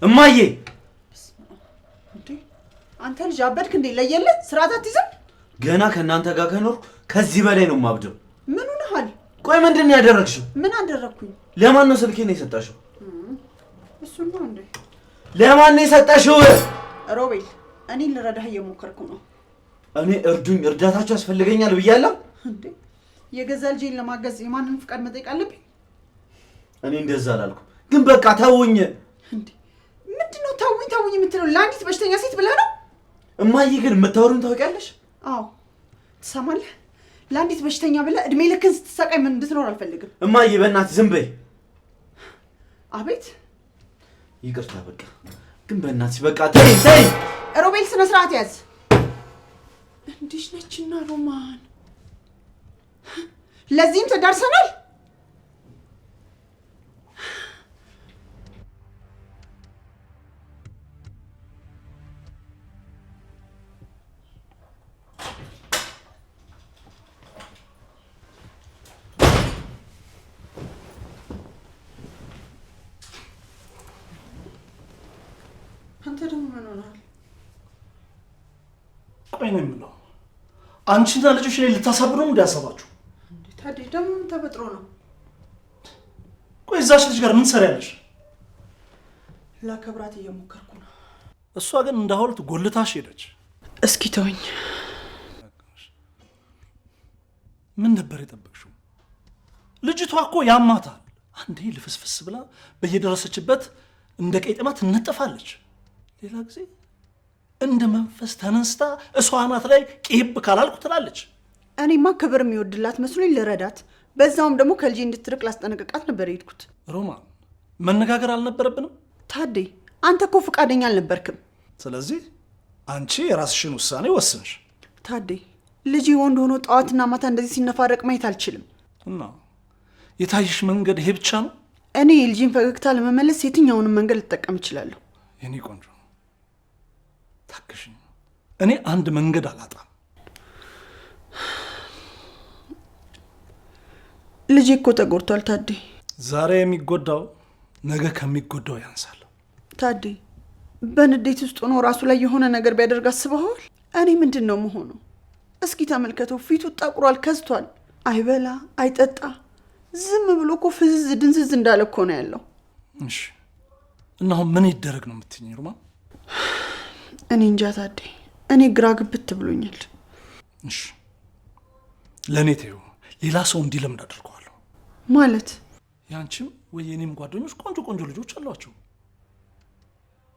እማዬ! አንተ ልጅ አበድክ እንዴ? ለየለት ስርዓት አትይዝም? ገና ከእናንተ ጋር ከኖርኩ ከዚህ በላይ ነው የማብደው። ምን ሆነሃል? ቆይ ምንድን ነው ያደረግሽው? ምን አደረግኩኝ? ለማን ነው ስልኬን የሰጣሽው? እሱ ነው እንዴ? ለማን ነው የሰጣሽው? ሮቤል፣ እኔን ልረዳህ እየሞከርኩ ነው። እኔ እርዱኝ፣ እርዳታችሁ ያስፈልገኛል ብያለሁ እንዴ? የገዛ ልጄን ለማገዝ የማንን ፍቃድ መጠየቅ አለብኝ? እኔ እንደዛ አላልኩም፣ ግን በቃ ተውኝ። እንዴ ምንድነው ተውኝ የምትለው? ለአንዲት በሽተኛ ሴት ብለህ ነው? እማዬ ግን የምታወሩን ታውቂያለሽ? አዎ ትሰማለህ? ለአንዲት በሽተኛ ብለህ እድሜ ልክን ስትሰቃይ ምን እንድትኖር አልፈልግም። እማዬ በእናትሽ ዝም በይ። አቤት። ይቅርታ በቃ ግን በእናትሽ በቃ ተይ። ሮቤል ስነ ስርዓት ያዝ። እንዲሽ ነችና ሮማን፣ ለዚህም ተዳርሰናል። አንተ ደግሞ ምን ሆነሃል? ቆይ ነው የምለው፣ አንቺና ልጆች ላይ ልታሳብሩ ነው እንዲያሰባችሁ? ታዲያ ደግሞ ምን ተፈጥሮ ነው? ቆይ እዛች ልጅ ጋር ምን ትሰሪያለሽ? ላከብራት እየሞከርኩ ነው። እሷ ግን እንደ ሐውልት ጎልታሽ ሄደች። እስኪ ተወኝ። ምን ነበር የጠበቅሽው? ልጅቷ እኮ ያማታል። አንዴ ልፍስፍስ ብላ በየደረሰችበት እንደ ቀይጥማ ትነጠፋለች። ሌላ ጊዜ እንደ መንፈስ ተነስታ እሷ አናት ላይ ቂብ ካላልኩ ትላለች። እኔማ ክብር የሚወድላት መስሎኝ ልረዳት፣ በዛውም ደግሞ ከልጄ እንድትርቅ ላስጠነቅቃት ነበር የሄድኩት። ሮማን፣ መነጋገር አልነበረብንም? ታዴ አንተ እኮ ፈቃደኛ አልነበርክም። ስለዚህ አንቺ የራስሽን ውሳኔ ወስንሽ። ታዴ ልጅ ወንድ ሆኖ ጠዋትና ማታ እንደዚህ ሲነፋረቅ ማየት አልችልም። እና የታየሽ መንገድ ይሄ ብቻ ነው? እኔ የልጅን ፈገግታ ለመመለስ የትኛውንም መንገድ ልጠቀም እችላለሁ። የኔ ቆንጆ ታክሽኝ፣ እኔ አንድ መንገድ አላጣም። ልጅ እኮ ተጎድቷል ታዴ። ዛሬ የሚጎዳው ነገ ከሚጎዳው ያንሳል። ታዴ በንዴት ውስጥ ሆኖ ራሱ ላይ የሆነ ነገር ቢያደርግ አስበዋል? እኔ ምንድን ነው መሆነው? እስኪ ተመልከተው፣ ፊቱ ጠቁሯል፣ ከዝቷል። አይበላ አይጠጣ፣ ዝም ብሎ እኮ ፍዝዝ ድንዝዝ እንዳለ እኮ ነው ያለው። እሺ እና አሁን ምን ይደረግ ነው የምትይኝ ሩማ? እኔ እንጃ ታዴ፣ እኔ ግራ ግብት ብሎኛል። እሺ ለእኔ ተይው፣ ሌላ ሰው እንዲለምድ አድርገዋለሁ። ማለት ያንቺም ወይ የኔም ጓደኞች ቆንጆ ቆንጆ ልጆች አሏቸው።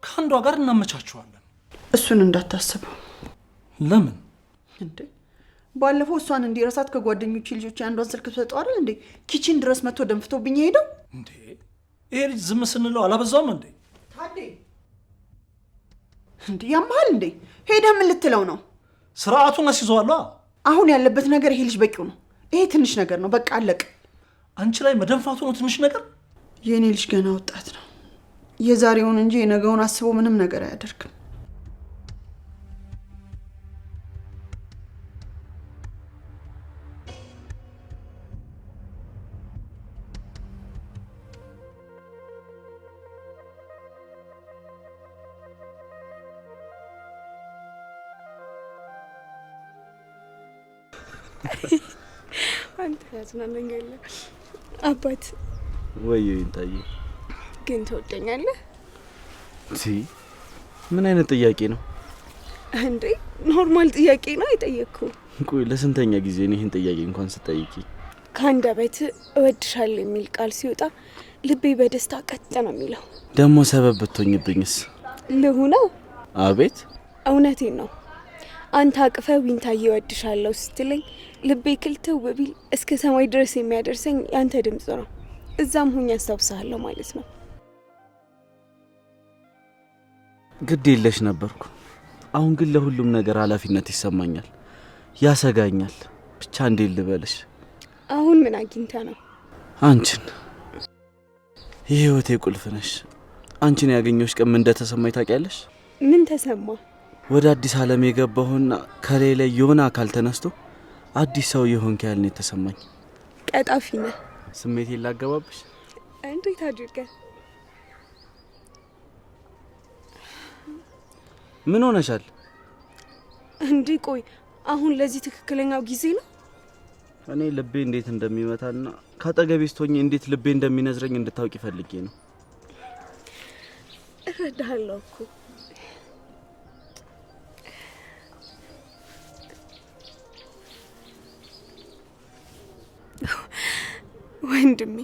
ከአንዷ ጋር እናመቻቸዋለን። እሱን እንዳታስበው። ለምን እንዴ? ባለፈው እሷን እንዲረሳት ከጓደኞቼ ልጆች አንዷን ስልክ ሰጠው አይደል እንዴ? ኪችን ድረስ መጥቶ ደንፍቶብኝ ሄደው። እንዴ ይሄ ልጅ ዝም ስንለው አላበዛውም እንዴ? ታዴ እንዴ ያማል እንዴ? ሄደህ ምን ልትለው ነው? ስርዓቱን አስይዘዋለሁ። አሁን ያለበት ነገር ይሄ ልጅ በቂው ነው። ይሄ ትንሽ ነገር ነው፣ በቃ አለቅ። አንቺ ላይ መደንፋቱ ነው ትንሽ ነገር? የእኔ ልጅ ገና ወጣት ነው። የዛሬውን እንጂ የነገውን አስቦ ምንም ነገር አያደርግም። አንተ ያዝናናኛለህ አባት። ወይ ይንታዬ፣ ግን ትወደኛለህ? ምን አይነት ጥያቄ ነው እንዴ? ኖርማል ጥያቄ ነው የጠየቅኩህ። ቆይ ለስንተኛ ጊዜ ነው ይህን ጥያቄ እንኳን ስጠይቂ? ከአንደበት እወድሻለሁ የሚል ቃል ሲወጣ ልቤ በደስታ ቀጥ ነው የሚለው። ደግሞ ሰበብ ብትሆኝብኝስ? ልሁነው? አቤት። እውነቴን ነው። አንተ አቅፈ ዊንታዬ እወድሻለሁ ስትለኝ ልቤ ክልትው ቢል እስከ ሰማይ ድረስ የሚያደርሰኝ ያንተ ድምጽ ነው። እዛም ሁኝ አስታውሳለሁ ማለት ነው። ግድ የለሽ ነበርኩ። አሁን ግን ለሁሉም ነገር ኃላፊነት ይሰማኛል፣ ያሰጋኛል። ብቻ እንዴት ልበልሽ? አሁን ምን አግኝተ ነው? አንቺን። የህይወቴ ቁልፍ ነሽ። አንቺን ያገኘሁሽ ቀን ምን እንደተሰማኝ ታውቂያለሽ? ምን ተሰማ? ወደ አዲስ ዓለም የገባሁና ከሌላ የሆነ አካል ተነስቶ አዲስ ሰው የሆንክ ያህል ነው የተሰማኝ። ቀጣፊ ነህ። ስሜቴን ላገባብሽ? እንዴት አድርገህ? ምን ሆነሻል እንዴ? ቆይ አሁን ለዚህ ትክክለኛው ጊዜ ነው? እኔ ልቤ እንዴት እንደሚመታና ካጠገቤ ስትሆኚ እንዴት ልቤ እንደሚነዝረኝ እንድታውቂ ፈልጌ ነው። እረዳሃለሁ እኮ። ወንድሜ፣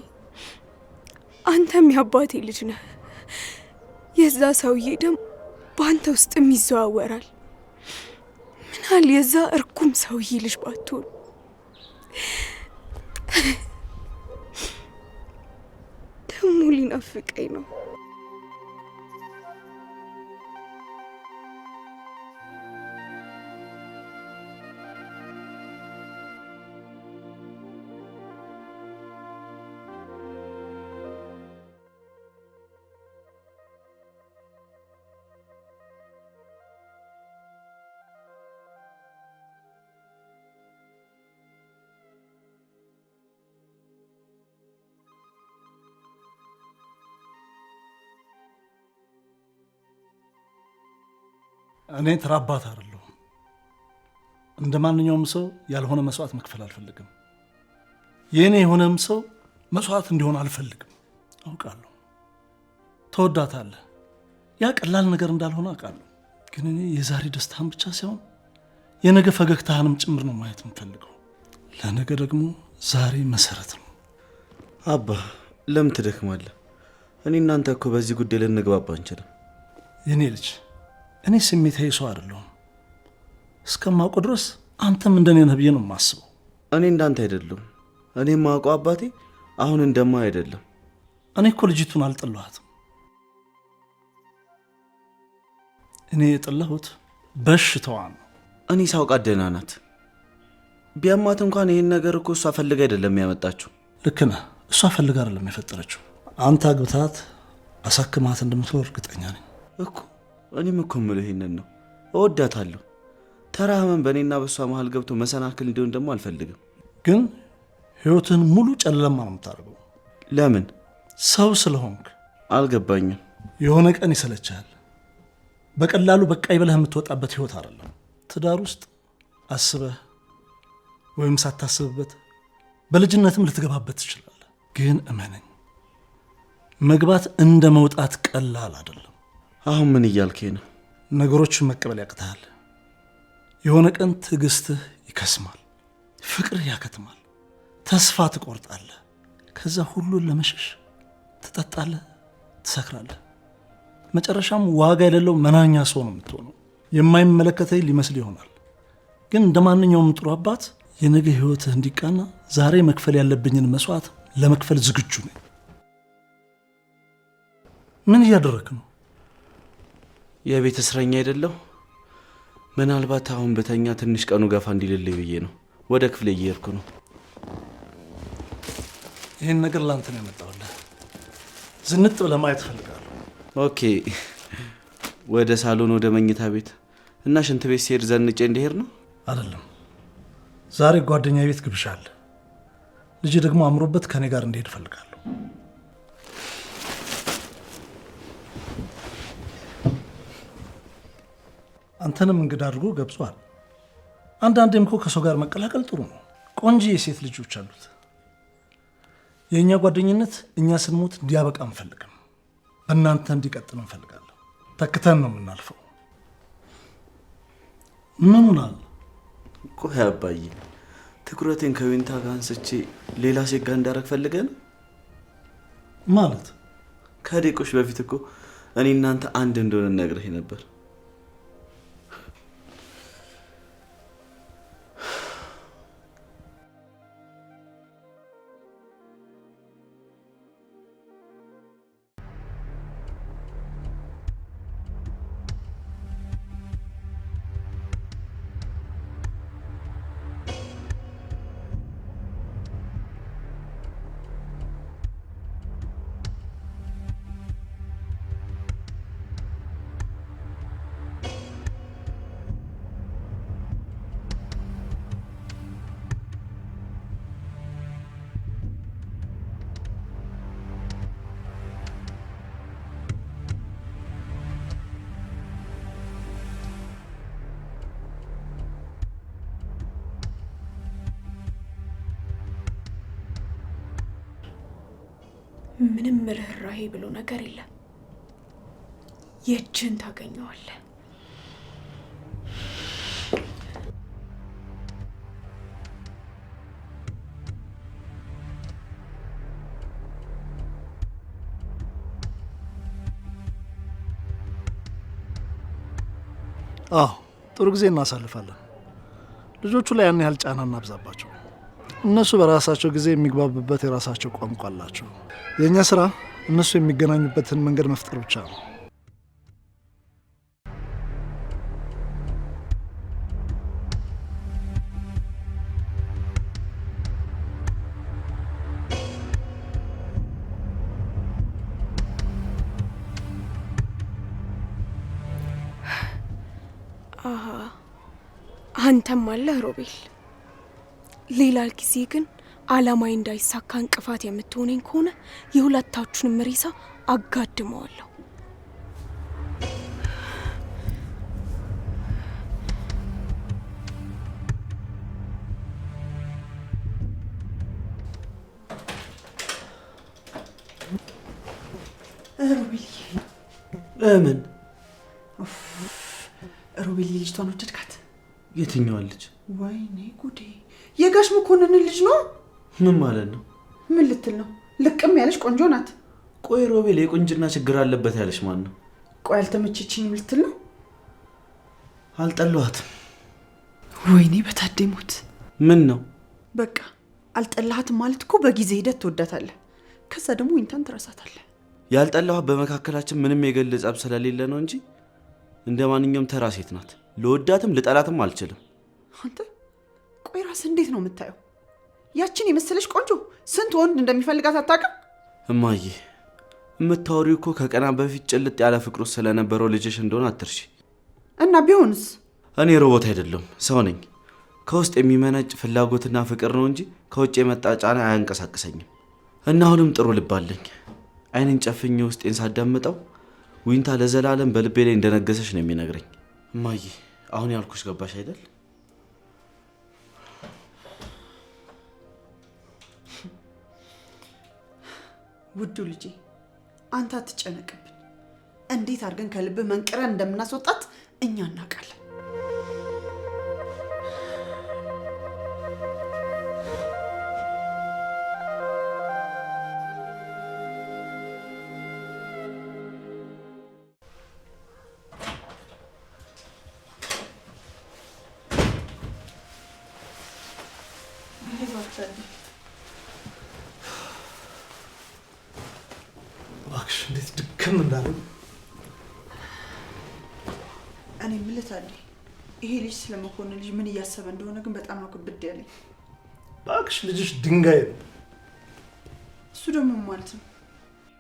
አንተም የአባቴ ልጅ ነህ። የዛ ሰውዬ ደም በአንተ ውስጥም ይዘዋወራል። ምናል የዛ እርኩም ሰውዬ ልጅ ባትሆን። ደሞ ሊናፍቀኝ ነው። እኔ ተራባት አይደለሁ። እንደ ማንኛውም ሰው ያልሆነ መስዋዕት መክፈል አልፈልግም። የኔ የሆነም ሰው መስዋዕት እንዲሆን አልፈልግም። አውቃለሁ ተወዳታለህ። ያ ቀላል ነገር እንዳልሆነ አውቃለሁ። ግን እኔ የዛሬ ደስታህን ብቻ ሳይሆን የነገ ፈገግታህንም ጭምር ነው ማየት የምፈልገው። ለነገ ደግሞ ዛሬ መሰረት ነው። አባ ለምን ትደክማለህ? እኔ እናንተ እኮ በዚህ ጉዳይ ልንግባባ አንችልም። የኔ ልጅ እኔ ስሜታዊ ሰው አይደለሁም። እስከማውቀው ድረስ አንተም እንደኔ ነህ ብዬ ነው የማስበው። እኔ እንዳንተ አይደለም። እኔ የማውቀው አባቴ አሁን እንደማ አይደለም። እኔ እኮ ልጅቱን አልጠላኋትም። እኔ የጠላሁት በሽታዋን ነው። እኔ ሳውቃት ደህና ናት። ቢያማት እንኳን ይሄን ነገር እኮ እሷ ፈልጋ አይደለም ያመጣችው። ልክ ነህ። እሷ ፈልጋ አይደለም የፈጠረችው። አንተ አግብታት አሳክማት እንደምትኖር እርግጠኛ ነኝ እኮ። እኔም እኮ የምለው ይሄንን ነው። እወዳታለሁ። ተራ ህመም በእኔና በእሷ መሀል ገብቶ መሰናክል እንዲሆን ደግሞ አልፈልግም። ግን ህይወትን ሙሉ ጨለማ ነው የምታደርገው። ለምን? ሰው ስለሆንክ። አልገባኝም። የሆነ ቀን ይሰለቻል። በቀላሉ በቃ ይበለህ የምትወጣበት ህይወት አይደለም። ትዳር ውስጥ አስበህ ወይም ሳታስብበት በልጅነትም ልትገባበት ትችላለህ። ግን እመነኝ መግባት እንደ መውጣት ቀላል አይደለም። አሁን ምን እያልከኝ ነው? ነገሮችን መቀበል ያቅተሃል። የሆነ ቀን ትዕግስትህ ይከስማል፣ ፍቅርህ ያከትማል፣ ተስፋ ትቆርጣለህ። ከዛ ሁሉን ለመሸሽ ትጠጣለህ፣ ትሰክራለህ። መጨረሻም ዋጋ የሌለው መናኛ ሰው ነው የምትሆነው። የማይመለከተኝ ሊመስል ይሆናል፣ ግን እንደ ማንኛውም ጥሩ አባት የነገ ህይወትህ እንዲቃና ዛሬ መክፈል ያለብኝን መስዋዕት ለመክፈል ዝግጁ ነኝ። ምን እያደረክ ነው? የቤት እስረኛ አይደለሁ። ምናልባት አሁን በተኛ ትንሽ ቀኑ ገፋ እንዲልልኝ ብዬ ነው። ወደ ክፍሌ እየሄድኩ ነው። ይህን ነገር ላንተ ነው ያመጣሁልህ። ዝንጥ ብለህ ማየት እፈልጋለሁ። ኦኬ። ወደ ሳሎን፣ ወደ መኝታ ቤት እና ሽንት ቤት ሲሄድ ዘንጬ እንዲሄድ ነው? አይደለም። ዛሬ ጓደኛ ቤት ግብዣ አለ። ልጅ ደግሞ አምሮበት ከኔ ጋር እንዲሄድ እፈልጋለሁ። አንተንም እንግዳ አድርጎ ገብጿል። አንዳንዴም እኮ ከሰው ጋር መቀላቀል ጥሩ ነው። ቆንጆ የሴት ልጆች አሉት። የእኛ ጓደኝነት እኛ ስንሞት እንዲያበቃ አንፈልግም። በእናንተ እንዲቀጥል እንፈልጋለሁ። ተክተን ነው የምናልፈው። ምን ሆናል? ቆይ አባዬ፣ ትኩረቴን ከዊንታ ጋር አንስቼ ሌላ ሴት ጋር እንዳረግ ፈልገን ማለት? ከደቂቆች በፊት እኮ እኔ እናንተ አንድ እንደሆነ ነግረህ ነበር። ምንም ርህራሄ ብሎ ነገር የለም። የእጅን ታገኘዋለህ። አዎ፣ ጥሩ ጊዜ እናሳልፋለን። ልጆቹ ላይ ያን ያህል ጫና እናብዛባቸው። እነሱ በራሳቸው ጊዜ የሚግባቡበት የራሳቸው ቋንቋ አላቸው። የእኛ ስራ እነሱ የሚገናኙበትን መንገድ መፍጠር ብቻ ነው። አንተም አለህ ሮቤል። ሌላ ጊዜ ግን አላማዬ እንዳይሳካ እንቅፋት የምትሆነኝ ከሆነ የሁለታችሁንም ሬሳ አጋድመዋለሁ። ሮቤል፣ ምን ሮቤል ልጅቷን ወደድካት? የትኛዋን ልጅ? ወይኔ ጉዴ! የጋሽ መኮንን ልጅ ነው። ምን ማለት ነው? ምን ልትል ነው? ልቅም ያለች ቆንጆ ናት። ቆይ ሮቤል የቁንጅና ችግር አለበት ያለች ማን ነው? ቆይ አልተመቸችኝም ልትል ነው? አልጠላኋትም። ወይኔ በታደሙት። ምን ነው? በቃ አልጠላሃትም ማለት እኮ በጊዜ ሂደት ትወዳታለህ፣ ከዛ ደግሞ ዊንታን ትረሳታለህ። ያልጠላኋት በመካከላችን ምንም የገለ ጸብ ስለሌለ ነው እንጂ እንደ ማንኛውም ተራ ሴት ናት። ልወዳትም ልጠላትም አልችልም። አንተ ቆይ ራስህ እንዴት ነው የምታየው? ያችን የመሰለች ቆንጆ ስንት ወንድ እንደሚፈልጋት አታውቅም? እማዬ የምታወሪው እኮ ከቀና በፊት ጭልጥ ያለ ፍቅሩ ስለነበረው ልጅሽ እንደሆነ አትርሺ። እና ቢሆንስ? እኔ ሮቦት አይደለም ሰው ነኝ። ከውስጥ የሚመነጭ ፍላጎትና ፍቅር ነው እንጂ ከውጭ የመጣ ጫና አያንቀሳቅሰኝም። እና አሁንም ጥሩ ልብ አለኝ። አይንን ጨፍኜ ውስጤን ሳዳምጠው ዊንታ ለዘላለም በልቤ ላይ እንደነገሰች ነው የሚነግረኝ። እማዬ አሁን ያልኩሽ ገባሽ አይደል? ውዱ ልጄ አንተ አትጨነቅብን። እንዴት አድርገን ከልብ መንቅረን እንደምናስወጣት እኛ እናውቃለን። እባክሽ እንዴት ድክም እንዳለኝ። እኔ የምልህ ታዲያ ይሄ ልጅ ስለመኮንን ልጅ ምን እያሰበ እንደሆነ ግን በጣም ነው ክብድ ያለኝ። እባክሽ ልጅሽ ድንጋይ ነው። እሱ ደግሞ ማለት ነው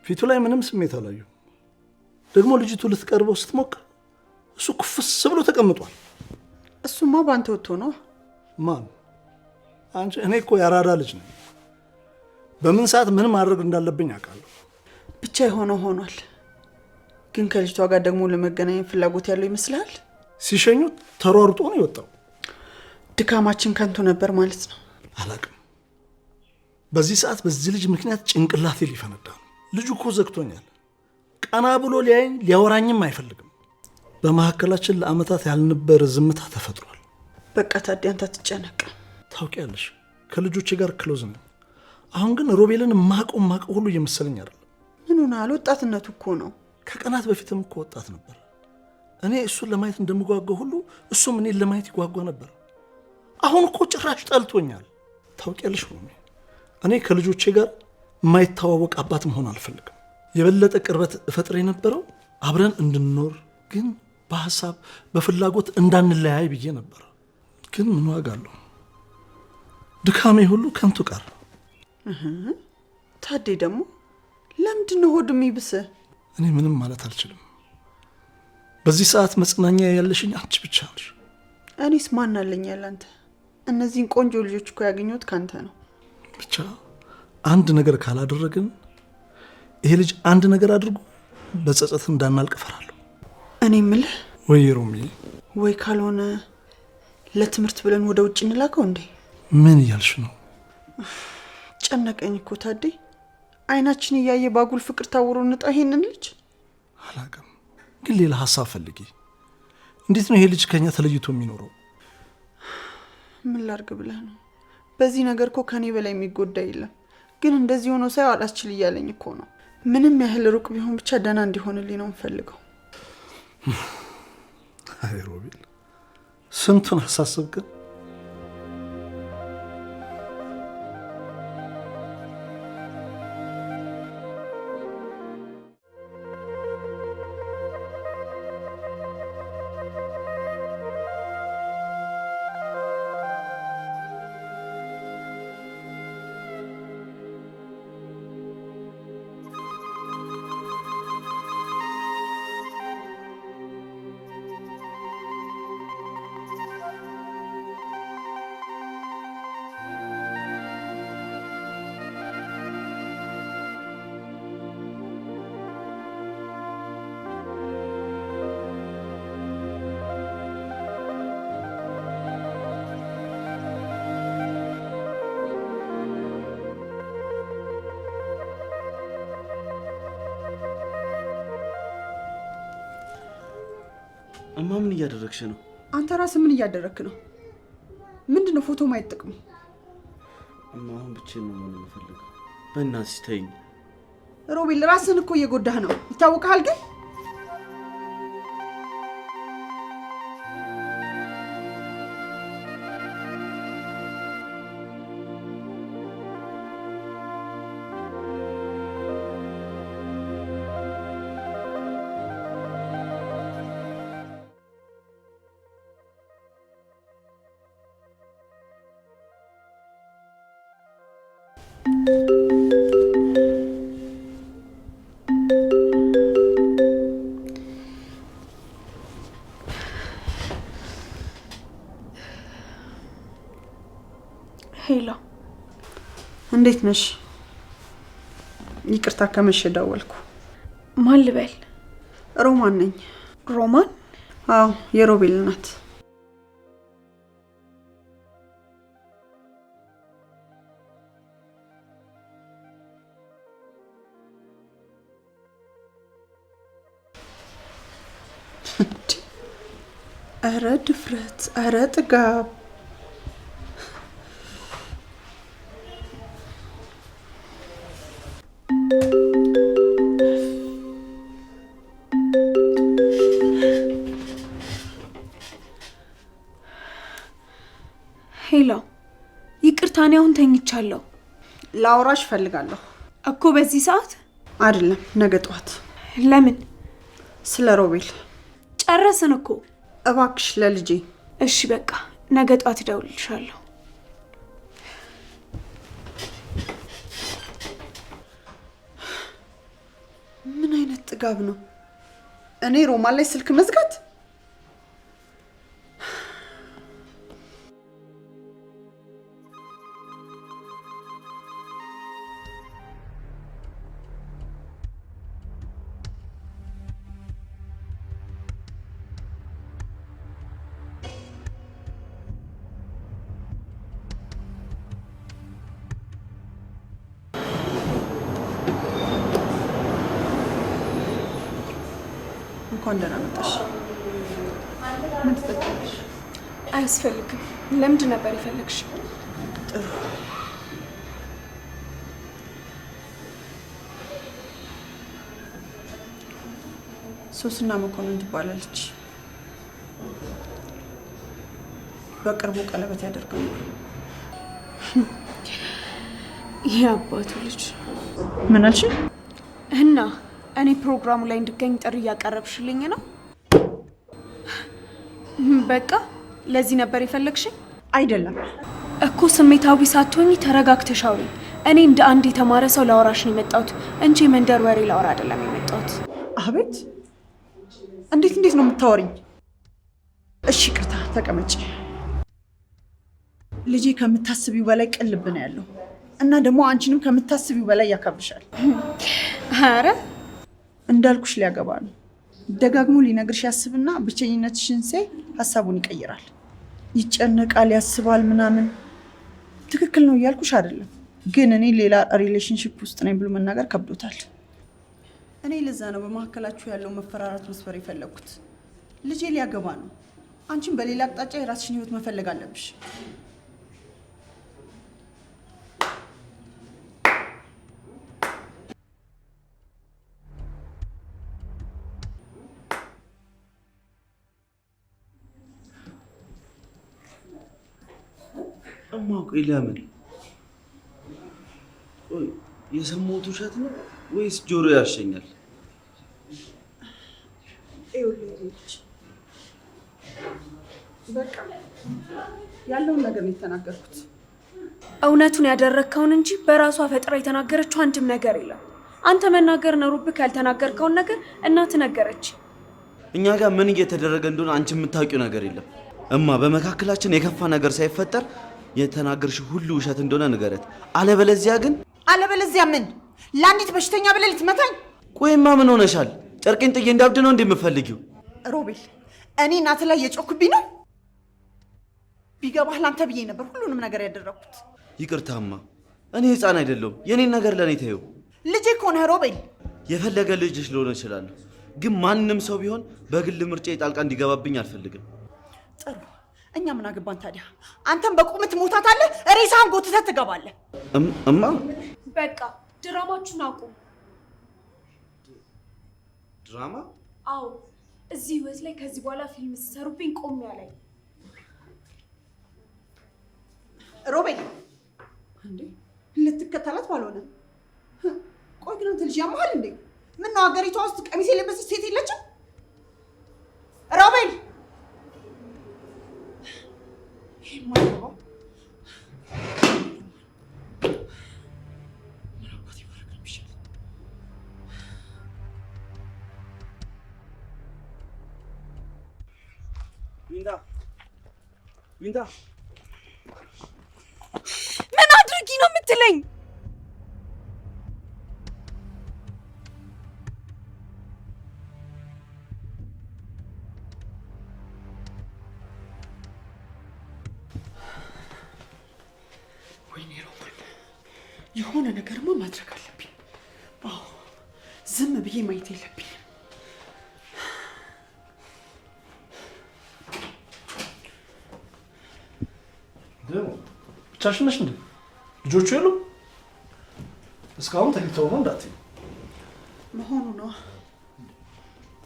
ፊቱ ላይ ምንም ስሜት አላየሁም። ደግሞ ልጅቱ ልትቀርበው ስትሞክር እሱ ኩፍስ ብሎ ተቀምጧል። እሱማ ባንተ ወጥቶ ነው። ማን? አንቺ? እኔ እኮ ያራዳ ልጅ ነኝ። በምን ሰዓት ምን ማድረግ እንዳለብኝ አውቃለሁ። ብቻ የሆነው ሆኗል። ግን ከልጅቷ ጋር ደግሞ ለመገናኘት ፍላጎት ያለው ይመስልሃል? ሲሸኙት ተሯሩጦ ነው የወጣው። ድካማችን ከንቱ ነበር ማለት ነው። አላውቅም። በዚህ ሰዓት በዚህ ልጅ ምክንያት ጭንቅላቴ ሊፈነዳ ነው። ልጁ እኮ ዘግቶኛል። ቀና ብሎ ሊያየኝ ሊያወራኝም አይፈልግም። በመካከላችን ለአመታት ያልነበረ ዝምታ ተፈጥሯል። በቃ ታዲያ አንተ አትጨነቅ። ታውቂያለሽ ከልጆቼ ጋር ክሎዝ ነኝ። አሁን ግን ሮቤልን ማቀው ሁሉ እየመሰለኝ አይደለም። ምን ሆነሃል? ወጣትነቱ እኮ ነው። ከቀናት በፊትም እኮ ወጣት ነበር። እኔ እሱን ለማየት እንደምጓጓ ሁሉ እሱም እኔን ለማየት ይጓጓ ነበር። አሁን እኮ ጭራሽ ጠልቶኛል። ታውቂያለሽ ሮሜ፣ እኔ ከልጆቼ ጋር የማይተዋወቅ አባት መሆን አልፈልግም። የበለጠ ቅርበት እፈጥር የነበረው አብረን እንድንኖር፣ ግን በሀሳብ በፍላጎት እንዳንለያይ ብዬ ነበር። ግን ምን ዋጋ አለው? ድካሜ ሁሉ ከንቱ ቀር። ታዴ ደግሞ ለምንድን ነው ሆድ የሚብስህ? እኔ ምንም ማለት አልችልም። በዚህ ሰዓት መጽናኛ ያለሽኝ አንቺ ብቻ ነሽ። እኔስ ማን አለኝ ያላንተ? እነዚህን ቆንጆ ልጆች እኮ ያገኘሁት ካንተ ነው። ብቻ አንድ ነገር ካላደረግን ይሄ ልጅ አንድ ነገር አድርጎ በጸጸት እንዳናልቅ እፈራለሁ። እኔ የምልህ ወይ ሮሚ፣ ወይ ካልሆነ ለትምህርት ብለን ወደ ውጭ እንላከው እንዴ? ምን እያልሽ ነው? ጨነቀኝ እኮ ታዴ። አይናችን እያየ ባጉል ፍቅር ታውሮ እንጣ ይሄንን ልጅ። አላውቅም፣ ግን ሌላ ሀሳብ ፈልጊ። እንዴት ነው ይሄ ልጅ ከኛ ተለይቶ የሚኖረው? ምን ላርግ ብለህ ነው? በዚህ ነገር እኮ ከኔ በላይ የሚጎዳ የለም። ግን እንደዚህ ሆኖ ሳይው አላስችል እያለኝ እኮ ነው። ምንም ያህል ሩቅ ቢሆን ብቻ ደህና እንዲሆንልኝ ነው የምፈልገው። አይ ሮቤል፣ ስንቱን አሳስብ ግን እማ ምን እያደረግሽ ነው? አንተ ራስህ ምን እያደረግክ ነው? ምንድነው ፎቶ ማየት ጥቅሙ? እማ አሁን ብቻዬን ነው የምፈልገው። በእናትሽ ተይኝ። ሮቤል ራስህን እኮ እየጎዳህ ነው። ይታወቃል ግን ሄሎ፣ እንዴት ነሽ? ይቅርታ ከመሸ ደወልኩ። ማን ልበል? ሮማን ነኝ። ሮማን? አዎ የሮቤል ናት። አረ ድፍረት! አረ ጥጋብ! ሄሎ፣ ይቅርታ እኔ አሁን ተኝቻለሁ። ላውራሽ እፈልጋለሁ። እኮ በዚህ ሰዓት አይደለም፣ ነገ ጠዋት። ለምን? ስለ ሮቤል ጨረስን እኮ። እባክሽ ለልጄ። እሺ በቃ ነገ ጠዋት እደውልልሻለሁ። ምን አይነት ጥጋብ ነው? እኔ ሮማን ላይ ስልክ መዝጋት? እንኳን ደህና መጣሽ። ምን ትጠጣለሽ? አያስፈልግም። ለምንድን ነበር የፈለግሽ? ጥሩ። ሶስና መኮንን ትባላለች። በቅርቡ ቀለበት ያደርጋሉ። ይሄ አባቱ ልጅ። ምን አልሽ? እና እኔ ፕሮግራሙ ላይ እንድገኝ ጥሪ እያቀረብሽልኝ ነው? በቃ ለዚህ ነበር የፈለግሽኝ? አይደለም እኮ ስሜታዊ ሳትሆኚ ተረጋግተሽ አውሪ። እኔ እንደ አንድ የተማረ ሰው ላወራሽ ነው የመጣሁት እንጂ መንደር ወሬ ላወራ አይደለም የመጣሁት። አቤት! እንዴት ነው የምታወሪኝ? እሺ ይቅርታ፣ ተቀመጪ። ልጄ ከምታስቢው በላይ ቅልብ ነው ያለው እና ደግሞ አንቺንም ከምታስቢው በላይ ያካብሻል። አረ እንዳልኩሽ ሊያገባ ነው። ደጋግሞ ሊነግርሽ ያስብና ብቸኝነትሽን ሲያይ ሀሳቡን ይቀይራል። ይጨነቃል፣ ያስባል ምናምን። ትክክል ነው እያልኩሽ አይደለም፣ ግን እኔ ሌላ ሪሌሽንሽፕ ውስጥ ነኝ ብሎ መናገር ከብዶታል። እኔ ለዛ ነው በመካከላችሁ ያለው መፈራራት መስፈር የፈለኩት። ልጄ ሊያገባ ነው። አንቺም በሌላ አቅጣጫ የራስሽን ህይወት መፈለግ አለብሽ። ቆይ ለምን? ቆይ የሰማሁት ውሸት ነው ወይስ ጆሮ ያሸኛል? ይኸውልሽ በቃ ያለውን ነገር ነው የተናገርኩት። እውነቱን ያደረግከውን እንጂ በራሷ ፈጥራ የተናገረችው አንድም ነገር የለም። አንተ መናገር ነሩብክ ያልተናገርከውን ነገር እናት ነገረች። እኛ ጋር ምን እየተደረገ እንደሆነ አንቺ የምታውቂው ነገር የለም። እማ በመካከላችን የከፋ ነገር ሳይፈጠር የተናገርሽ ሁሉ ውሸት እንደሆነ ንገረት። አለበለዚያ ምን? ለአንዲት በሽተኛ ብለህ ልትመታኝ? ቆይማ ምን ሆነሻል? ጨርቄን ጥዬ እንዳብድ ነው እንደምፈልጊው? ሮቤል፣ እኔ እናት ላይ የጮክብኝ ነው። ቢገባህ ላንተ ብዬ ነበር ሁሉንም ነገር ያደረኩት። ይቅርታማ፣ እኔ ህፃን አይደለሁም። የኔን ነገር ለኔ ተይው። ልጄ እኮ ነህ ሮቤል። የፈለገ ልጅሽ ልሆን እችላለሁ፣ ግን ማንንም ሰው ቢሆን በግል ምርጫ ጣልቃ እንዲገባብኝ አልፈልግም። ጥሩ፣ እኛ ምን አገባን ታዲያ? አንተም በቁምት ሞታታለህ፣ ሬሳህን ጎትተህ ትገባለህ። እማ በቃ ድራማችሁን አቁም። ድራማ? አዎ፣ እዚህ ህይወት ላይ ከዚህ በኋላ ፊልም ሲሰሩብኝ ቆም ያለኝ። ሮቤል እንዴ ልትከተላት ባልሆነ። ቆይ ግን አንተ ልጅ ያመሃል እንዴ? ምን ነው ሀገሪቷ ውስጥ ቀሚስ የለበሰች ሴት የለችም? ሮቤል ዊንዳ ምን አድርጊ ነው የምትለኝ? የሆነ ነገርማ ማድረግ አለብኝ። አዎ ዝም ብዬ ማየት የለብኝም። ብቻሽን ነሽ እንዴ? ልጆቹ የሉም? እስካሁን ተኝተው ነው እንዳትዪ መሆኑ ነው።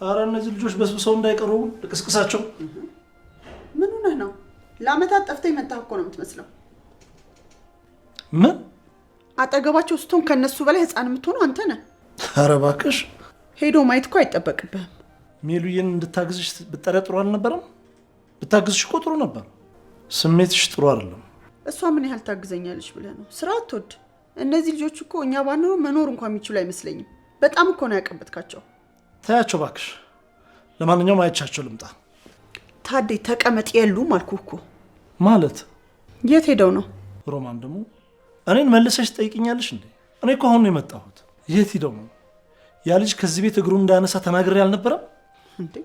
ኧረ እነዚህ ልጆች በስብሰው እንዳይቀሩ ልቅስቅሳቸው። ምን ሆነህ ነው? ለአመታት ጠፍተህ የመጣህ እኮ ነው የምትመስለው። ምን? አጠገባቸው ስትሆን ከነሱ በላይ ህፃን የምትሆነው አንተ ነህ። ኧረ እባክሽ ሄዶ ማየት እኮ አይጠበቅብህም። ሜሉዬን እንድታግዝሽ ብትጠሪያ ጥሩ አልነበረም? ብታግዝሽ እኮ ጥሩ ነበር። ስሜትሽ ጥሩ አይደለም። እሷ ምን ያህል ታግዘኛለች ብለህ ነው? ስራ አትወድ። እነዚህ ልጆች እኮ እኛ ባንኖር መኖር እንኳን የሚችሉ አይመስለኝም። በጣም እኮ ነው ያቀበጥካቸው። ታያቸው እባክሽ። ለማንኛውም አይቻቸው ልምጣ። ታዴ ተቀመጥ። የሉም አልኩህ እኮ። ማለት የት ሄደው ነው? ሮማን ደግሞ እኔን መልሰሽ ትጠይቅኛለሽ እንዴ? እኔ እኮ አሁን ነው የመጣሁት። የት ሄደው ነው? ያ ልጅ ከዚህ ቤት እግሩን እንዳያነሳ ተናግሬ አልነበረም እንዴ?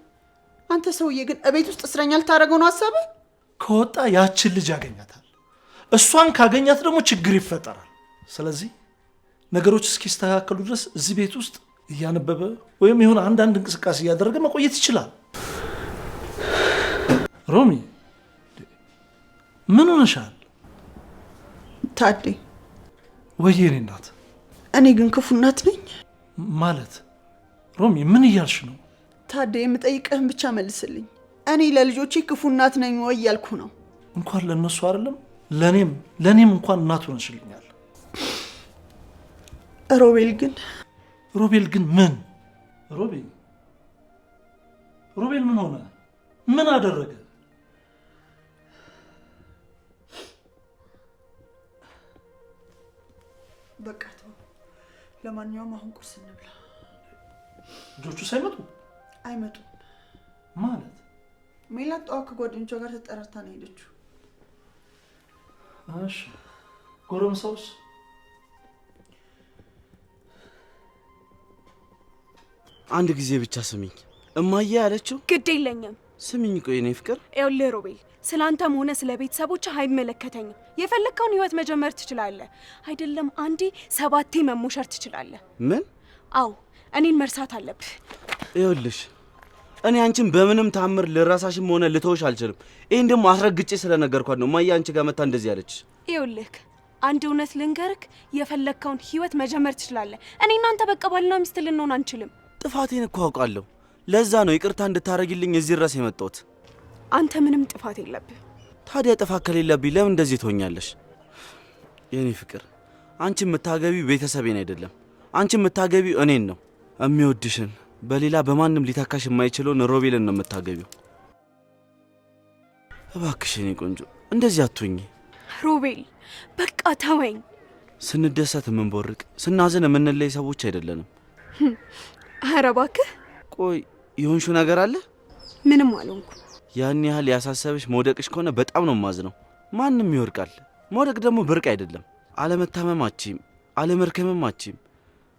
አንተ ሰውዬ ግን እቤት ውስጥ እስረኛ ልታደርገው ነው ሀሳብህ? ከወጣ ያችን ልጅ ያገኛታል። እሷን ካገኛት ደግሞ ችግር ይፈጠራል። ስለዚህ ነገሮች እስኪስተካከሉ ድረስ እዚህ ቤት ውስጥ እያነበበ ወይም የሆነ አንዳንድ እንቅስቃሴ እያደረገ መቆየት ይችላል። ሮሚ ምን ሆነሻል? ታዴ ወይዬ እኔ እናት። እኔ ግን ክፉ እናት ነኝ ማለት? ሮሚ ምን እያልሽ ነው? ታዴ የምጠይቅህን ብቻ መልስልኝ። እኔ ለልጆቼ ክፉ እናት ነኝ ወይ እያልኩ ነው። እንኳን ለእነሱ አይደለም ለእኔም እንኳን እናት ሆነሽልኛል። ሮቤል ግን ምን? ሮቤል ምን ሆነ? ምን አደረገ? በቃ ተው። ለማንኛውም አሁን ቁርስ እንብላ። ልጆቹ ሳይመጡ? አይመጡም ማለት? ሜላት ጠዋት ከጓደኞቿ ጋር ተጠራርታ ነው ሄደችው። እሺ ጎረምሳውስ? አንድ ጊዜ ብቻ ስሚኝ። እማዬ ያለችው ግድ የለኝም። ስሚኝ ቆይ የኔ ፍቅር። ይኸውልህ ሮቤል፣ ስለ አንተም ሆነ ስለ ቤተሰቦች አይመለከተኝም። የፈለግከውን ህይወት መጀመር ትችላለህ። አይደለም አንዴ 7 መሞሸር ትችላለህ። ምን? አዎ እኔን መርሳት አለብህ። ይኸውልሽ እኔ አንቺን በምንም ታምር ልረሳሽም ሆነ ልተውሽ አልችልም። ይሄን ደግሞ አስረግጬ ስለነገርኳት ነው እማዬ አንቺ ጋር መታ እንደዚህ ያለች። ይኸውልህ አንድ እውነት ልንገርክ፣ የፈለግከውን ህይወት መጀመር ትችላለህ። እኔ እናንተ በቃ ባልና ሚስት ልንሆን አንችልም። ጥፋቴን እኮ አውቃለሁ። ለዛ ነው ይቅርታ እንድታረጊልኝ እዚህ ድረስ የመጣሁት። አንተ ምንም ጥፋት የለብህ። ታዲያ ጥፋት ከሌለብኝ ለምን እንደዚህ ትሆኛለሽ? የኔ ፍቅር አንቺ የምታገቢው ቤተሰቤን አይደለም። አንቺ የምታገቢው እኔን ነው። የሚወድሽን በሌላ በማንም ሊተካሽ የማይችለውን ሮቤልን ነው የምታገቢው። እባክሽ የኔ ቆንጆ እንደዚህ አትሁኚ። ሮቤል በቃ ተወኝ። ስንደሰት የምንቦርቅ ስናዝን የምንለይ ሰዎች አይደለንም። ኧረ እባክህ። ቆይ የሆንሹ ነገር አለ? ምንም አልሆንኩ። ያን ያህል ያሳሰብሽ መውደቅሽ ከሆነ በጣም ነው ማዝነው። ማንም ይወርቃል። መውደቅ ደግሞ ብርቅ አይደለም። አለመታመማችም፣ አለመርከምማችም፣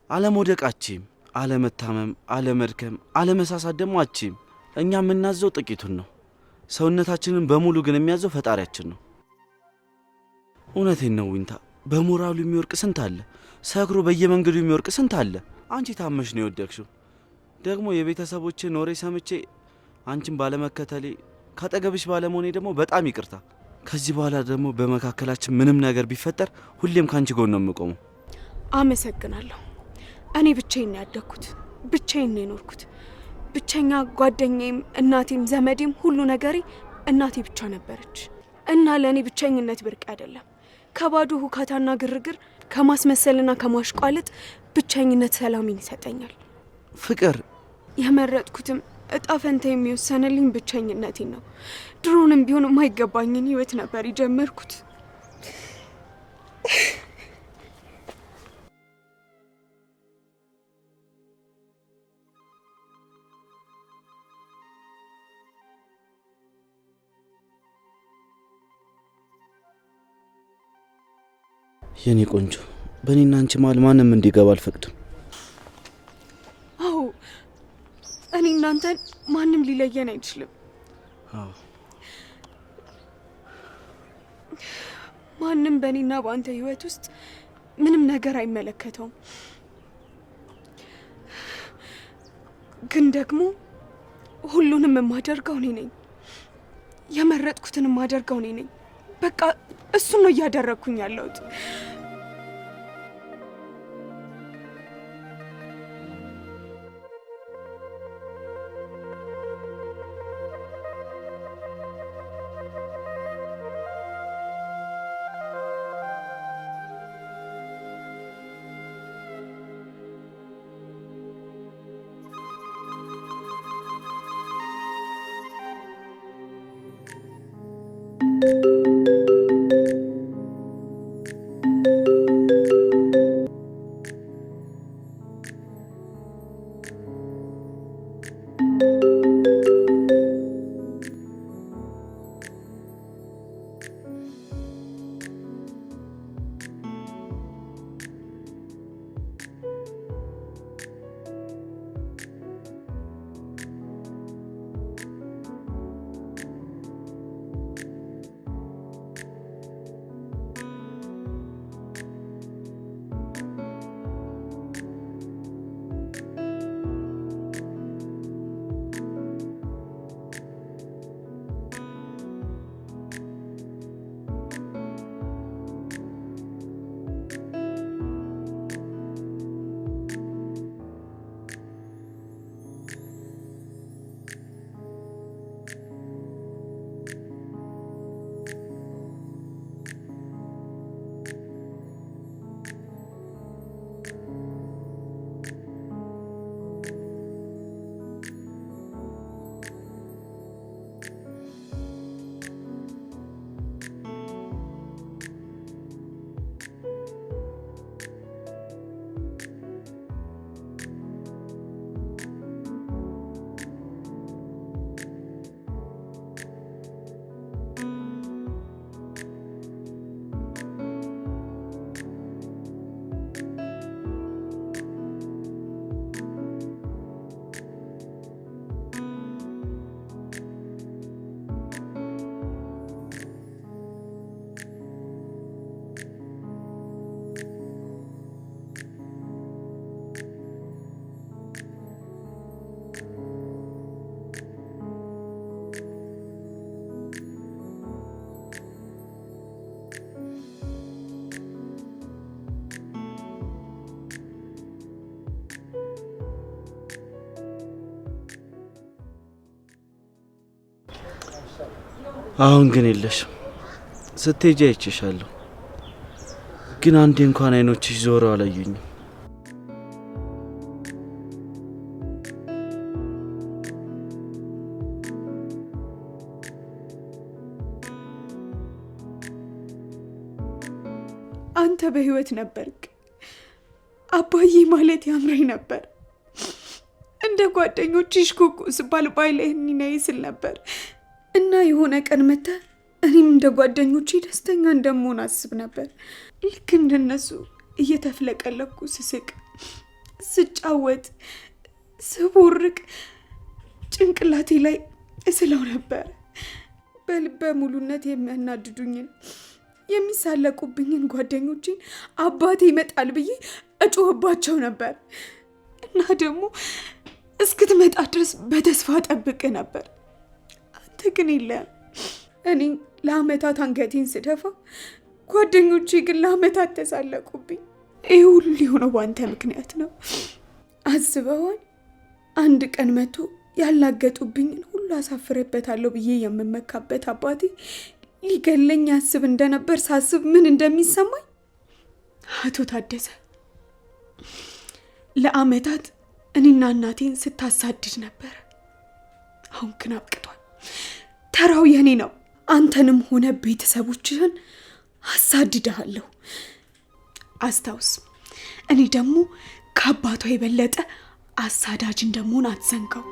አለመውደቃችም፣ አለመታመም፣ አለመድከም፣ አለመሳሳት ደግሞ አችም። እኛ የምናዘው ጥቂቱን ነው። ሰውነታችንን በሙሉ ግን የሚያዘው ፈጣሪያችን ነው። እውነቴን ነው ዊንታ። በሞራሉ የሚወርቅ ስንት አለ። ሰክሮ በየመንገዱ የሚወርቅ ስንት አለ። አንቺ ታመሽ ነው የወደቅሽው። ደግሞ የቤተሰቦችን ወሬ ሰምቼ አንቺን ባለመከተሌ ካጠገብሽ ባለመሆኔ ደግሞ በጣም ይቅርታ። ከዚህ በኋላ ደግሞ በመካከላችን ምንም ነገር ቢፈጠር ሁሌም ካንቺ ጎን ነው የምቆመው። አመሰግናለሁ። እኔ ብቻዬን ነው ያደግኩት፣ ብቻዬን ነው የኖርኩት። ብቸኛ ጓደኛዬም እናቴም ዘመዴም ሁሉ ነገሬ እናቴ ብቻ ነበረች እና ለእኔ ብቸኝነት ብርቅ አይደለም። ከባዶ ሁካታና ግርግር ከማስመሰልና ከማሽቋለጥ ብቸኝነት ሰላሜን ይሰጠኛል። ፍቅር የመረጥኩትም እጣ ፈንታ የሚወሰንልኝ ብቸኝነቴን ነው። ድሮንም ቢሆን የማይገባኝን ህይወት ነበር የጀመርኩት። የኔ ቆንጆ በእኔና አንቺ መሀል ማንም እንዲገባ አልፈቅድም። አዎ እኔ እናንተን ማንም ሊለየን አይችልም። አዎ ማንም በእኔና በአንተ ህይወት ውስጥ ምንም ነገር አይመለከተውም። ግን ደግሞ ሁሉንም የማደርገው እኔ ነኝ። የመረጥኩትን የማደርገው እኔ ነኝ። በቃ እሱን ነው እያደረግኩኝ ያለሁት። አሁን ግን የለሽም። ስትሄጂ አይቼሻለሁ፣ ግን አንዴ እንኳን አይኖችሽ ዞረው አላዩኝም። አንተ በህይወት ነበርክ። አባዬ ማለት ያምረኝ ነበር። እንደ ጓደኞችሽ ኩኩ ስባል ባይላይ ህኒናዬ ስል ነበር እና የሆነ ቀን መተህ እኔም እንደ ጓደኞቼ ደስተኛ እንደምሆን አስብ ነበር። ልክ እንደነሱ እየተፍለቀለኩ ስስቅ፣ ስጫወት፣ ስቦርቅ ጭንቅላቴ ላይ እስለው ነበር። በልበ ሙሉነት የሚያናድዱኝን የሚሳለቁብኝን ጓደኞቼን አባቴ ይመጣል ብዬ እጮህባቸው ነበር እና ደግሞ እስክትመጣ ድረስ በተስፋ ጠብቅ ነበር። አንተ ግን የለም። እኔ ለአመታት አንገቴን ስደፋ፣ ጓደኞቼ ግን ለአመታት ተሳለቁብኝ። ይህ ሁሉ የሆነው በአንተ ምክንያት ነው። አስበዋል? አንድ ቀን መጥቶ ያላገጡብኝን ሁሉ አሳፍሬበታለሁ ብዬ የምመካበት አባቴ ሊገለኝ ያስብ እንደነበር ሳስብ ምን እንደሚሰማኝ። አቶ ታደሰ ለአመታት እኔና እናቴን ስታሳድድ ነበር። አሁን ግን አብቅቷል። ተራው የኔ ነው። አንተንም ሆነ ቤተሰቦችህን አሳድድሃለሁ። አስታውስ፣ እኔ ደግሞ ከአባቷ የበለጠ አሳዳጅ እንደምሆን አትዘንጋው።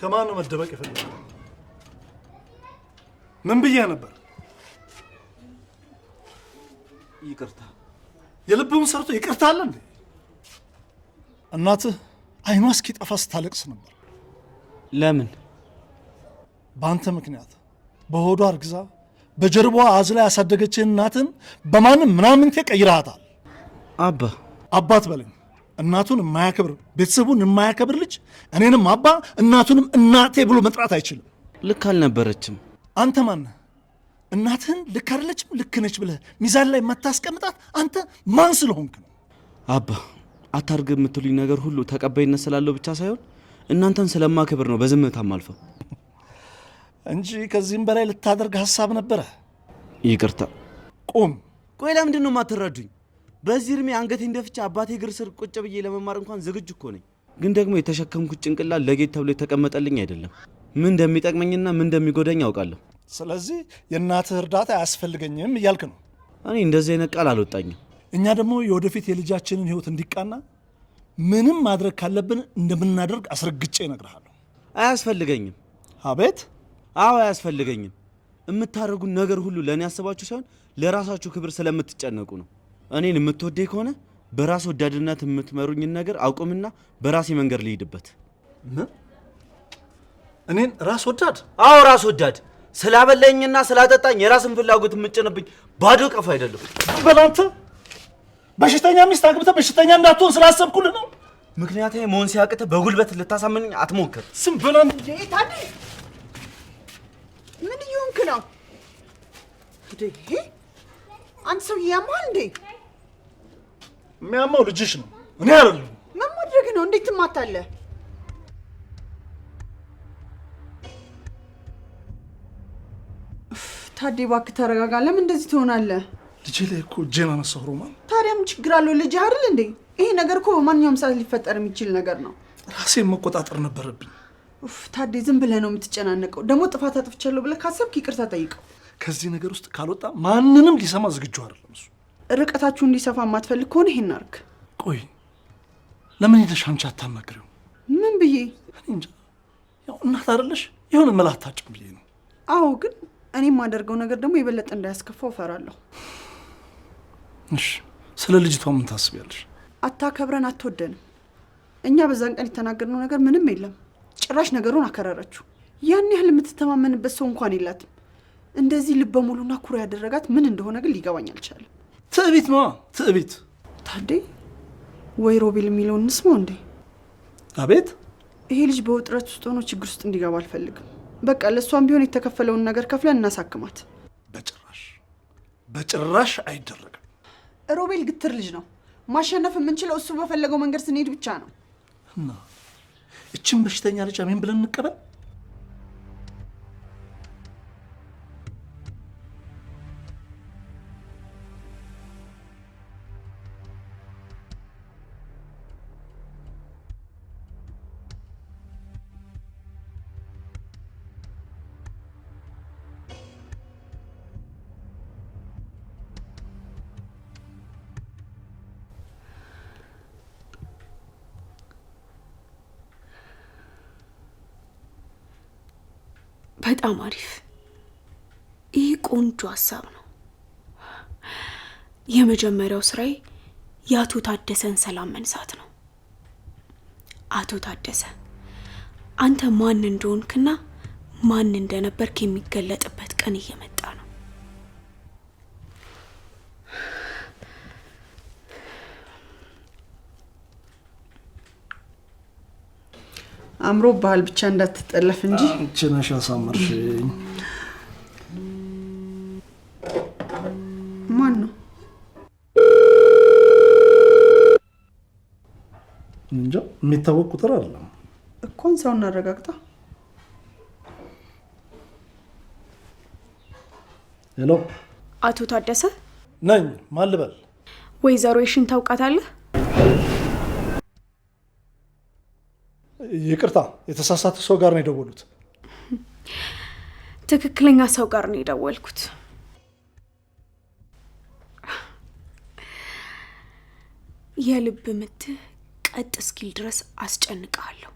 ከማን ነው መደበቅ የፈለገው? ምን ብዬ ነበር? ይቅርታ። የልብውን ሰርቶ ይቅርታ አለ እንዴ? እናትህ አይኗ እስኪጠፋ ስታለቅስ ነበር። ለምን? በአንተ ምክንያት በሆዷ አርግዛ በጀርባዋ አዝላ ያሳደገችህን እናትን በማንም ምናምንቴ ቀይረሃታል። አባ አባት በለኝ። እናቱን የማያከብር ቤተሰቡን የማያከብር ልጅ እኔንም አባ እናቱንም እናቴ ብሎ መጥራት አይችልም። ልክ አልነበረችም። አንተ ማነህ? እናትህን ልክ አይደለችም ልክ ነች ብለህ ሚዛን ላይ የማታስቀምጣት አንተ ማን ስለሆንክ ነው? አባ አታርግ የምትሉኝ ነገር ሁሉ ተቀባይነት ስላለው ብቻ ሳይሆን እናንተን ስለማከብር ነው በዝምታም አልፈው እንጂ ከዚህም በላይ ልታደርግ ሀሳብ ነበረ። ይቅርታ። ቁም። ቆይ ለምንድን ነው የማትረዱኝ? በዚህ እድሜ አንገቴን ደፍቼ አባቴ እግር ስር ቁጭ ብዬ ለመማር እንኳን ዝግጁ እኮ ነኝ። ግን ደግሞ የተሸከምኩት ጭንቅላት ለጌጥ ተብሎ የተቀመጠልኝ አይደለም። ምን እንደሚጠቅመኝና ምን እንደሚጎዳኝ አውቃለሁ። ስለዚህ የእናትህ እርዳታ አያስፈልገኝም እያልክ ነው? እኔ እንደዚህ አይነት ቃል አልወጣኝም። እኛ ደግሞ የወደፊት የልጃችንን ህይወት እንዲቃና ምንም ማድረግ ካለብን እንደምናደርግ አስረግጬ እነግርሃለሁ። አያስፈልገኝም። አቤት? አዎ አያስፈልገኝም። የምታደርጉን ነገር ሁሉ ለእኔ ያስባችሁ ሳይሆን ለራሳችሁ ክብር ስለምትጨነቁ ነው። እኔን የምትወደኝ ከሆነ በራስ ወዳድነት የምትመሩኝን ነገር አቁምና በራሴ መንገድ ልሂድበት። ምን? እኔን ራስ ወዳድ? አዎ ራስ ወዳድ። ስላበላኝና ስላጠጣኝ የራስን ፍላጎት የምጭንብኝ ባዶ ቀፍ አይደለም። በላንተ በሽተኛ ሚስት አግብተህ በሽተኛ እንዳትሆን ስላሰብኩልህ ነው። ምክንያቱም መሆን ሲያቅትህ በጉልበት ልታሳምንኝ አትሞክር። ስም በላን። ታዲ ምን እየሆንክ ነው? አንተ ሰውዬ ያማል እንዴ? የሚያማው ልጅሽ ነው፣ እኔ አይደለሁም። ምን ማድረግ ነው? እንዴት ትማታለህ? ታዲ እባክህ ተረጋጋ። ለምን እንደዚህ ትሆናለህ? ልጄ ላይ እኮ እጄን አነሳሁ ሮማን። ታዲያ ምን ችግር አለው? ልጅ አይደል እንዴ? ይሄ ነገር እኮ በማንኛውም ሰዓት ሊፈጠር የሚችል ነገር ነው። ራሴን መቆጣጠር ነበረብኝ። ታዲ ዝም ብለህ ነው የምትጨናነቀው። ደግሞ ጥፋት አጥፍቻለሁ ብለህ ካሰብክ ይቅርታ ጠይቀው። ከዚህ ነገር ውስጥ ካልወጣ ማንንም ሊሰማ ዝግጁ አይደለም እሱ። ርቀታችሁ እንዲሰፋ የማትፈልግ ከሆነ ይሄን አድርግ። ቆይ ለምን ሄደሽ አንቺ አታናግሪው? ምን ብዬ? እኔ እንጃ። ያው እናት አይደለሽ የሆነ መላ አታጭም ብዬ ነው። አዎ፣ ግን እኔ የማደርገው ነገር ደግሞ የበለጠ እንዳያስከፋው እፈራለሁ። እሺ፣ ስለ ልጅቷ ምን ታስቢያለሽ? አታከብረን፣ አትወደንም። እኛ በዛን ቀን የተናገርነው ነገር ምንም የለም። ጭራሽ ነገሩን አከረረችው። ያን ያህል የምትተማመንበት ሰው እንኳን የላትም። እንደዚህ ልበ ሙሉና ኩሩ ያደረጋት ምን እንደሆነ ግን ሊገባኝ አልቻለም። ትዕቢት ነዋ፣ ትዕቢት። ታዴ ወይ ሮቤል የሚለውን እንስማው እንዴ? አቤት። ይሄ ልጅ በውጥረት ውስጥ ሆኖ ችግር ውስጥ እንዲገባ አልፈልግም። በቃ ለእሷም ቢሆን የተከፈለውን ነገር ከፍለን እናሳክማት። በጭራሽ በጭራሽ አይደረግም። ሮቤል ግትር ልጅ ነው። ማሸነፍ የምንችለው እሱ በፈለገው መንገድ ስንሄድ ብቻ ነው። እና እችን በሽተኛ ልጅ አሜን ብለን እንቀበል? በጣም አሪፍ። ይህ ቆንጆ ሀሳብ ነው። የመጀመሪያው ስራዬ የአቶ ታደሰን ሰላም መንሳት ነው። አቶ ታደሰ አንተ ማን እንደሆንክና ማን እንደነበርክ የሚገለጥበት ቀን እየመጣ ነው። አምሮ ባህል ብቻ እንዳትጠለፍ እንጂ አንቺ ነሽ ያሳመርሽኝ። ማን ነው? እንጃ፣ የሚታወቅ ቁጥር አይደለም። እኮን ሰው እናረጋግጣ። ሄሎ፣ አቶ ታደሰ ነኝ። ማን ልበል? ወይዘሮ የሽን ታውቃታለህ? ይቅርታ፣ የተሳሳተ ሰው ጋር ነው የደወሉት። ትክክለኛ ሰው ጋር ነው የደወልኩት። የልብ ምትህ ቀጥ እስኪል ድረስ አስጨንቃለሁ።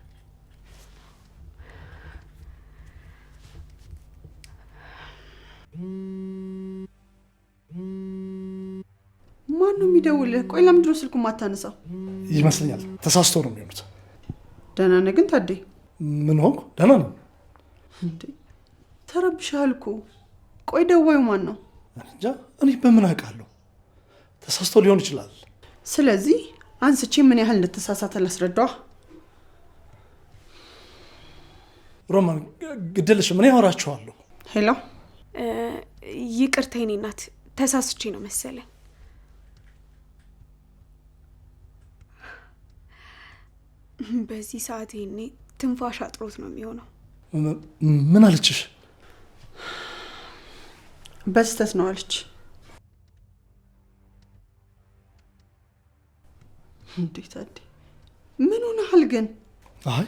ማን ነው የሚደውልህ? ቆይ ለምንድን ነው ስልኩን ማታነሳው? ይመስለኛል ተሳስቶ ነው የሚሆኑት። ደህና ነህ ግን ታዴ? ምን ሆንኩ? ደህና ነው እንዴ? ተረብሻል እኮ። ቆይ ደዋዩ ማን ነው? እንጃ፣ እኔ በምን አውቃለሁ? ተሳስቶ ሊሆን ይችላል። ስለዚህ አንስቼ ምን ያህል እንደተሳሳተ ላስረዳዋ። ሮማን ግድልሽ ምን ያወራችኋለሁ? ሄሎ፣ ይቅርታ የኔ እናት፣ ተሳስቼ ነው መሰለኝ። በዚህ ሰዓት ይሄኔ ትንፋሽ አጥሮት ነው የሚሆነው። ምን አለችሽ? በስተት ነው አለች። እንዴት ታዴ ምን ሆነሃል ግን? አይ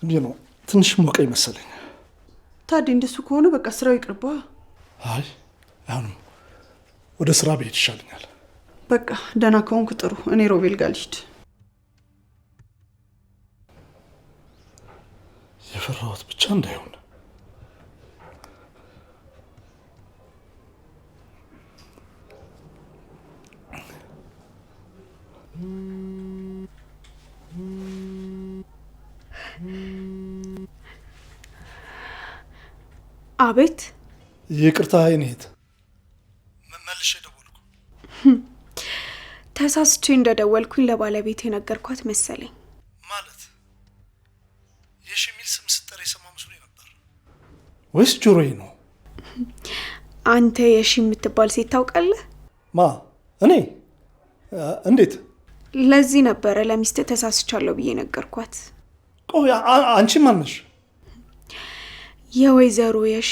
እንዴ ነው ትንሽ ሞቀኝ መሰለኝ። ታዴ እንደሱ ከሆነ በቃ ስራው ይቅርባ። አይ አሁን ወደ ስራ ብሄድ ይሻለኛል። በቃ ደህና ከሆንክ ጥሩ። እኔ ሮቤል ጋር ልሂድ። የፈራሁት ብቻ እንዳይሆን። አቤት። ይቅርታ የኔት መልሼ ደወልኩ። ተሳስቼ እንደደወልኩኝ ለባለቤት የነገርኳት መሰለኝ። ማለት የሺ ሚል ስም ስጠራ የሰማ መስሎኝ ነበር። ወይስ ጆሮዬ ነው? አንተ የሺ የምትባል ሴት ታውቃለህ? ማ? እኔ? እንዴት? ለዚህ ነበረ ለሚስት ተሳስቻለሁ ብዬ ነገርኳት። ቆይ አንቺ ማን ነሽ? የወይዘሮ የሺ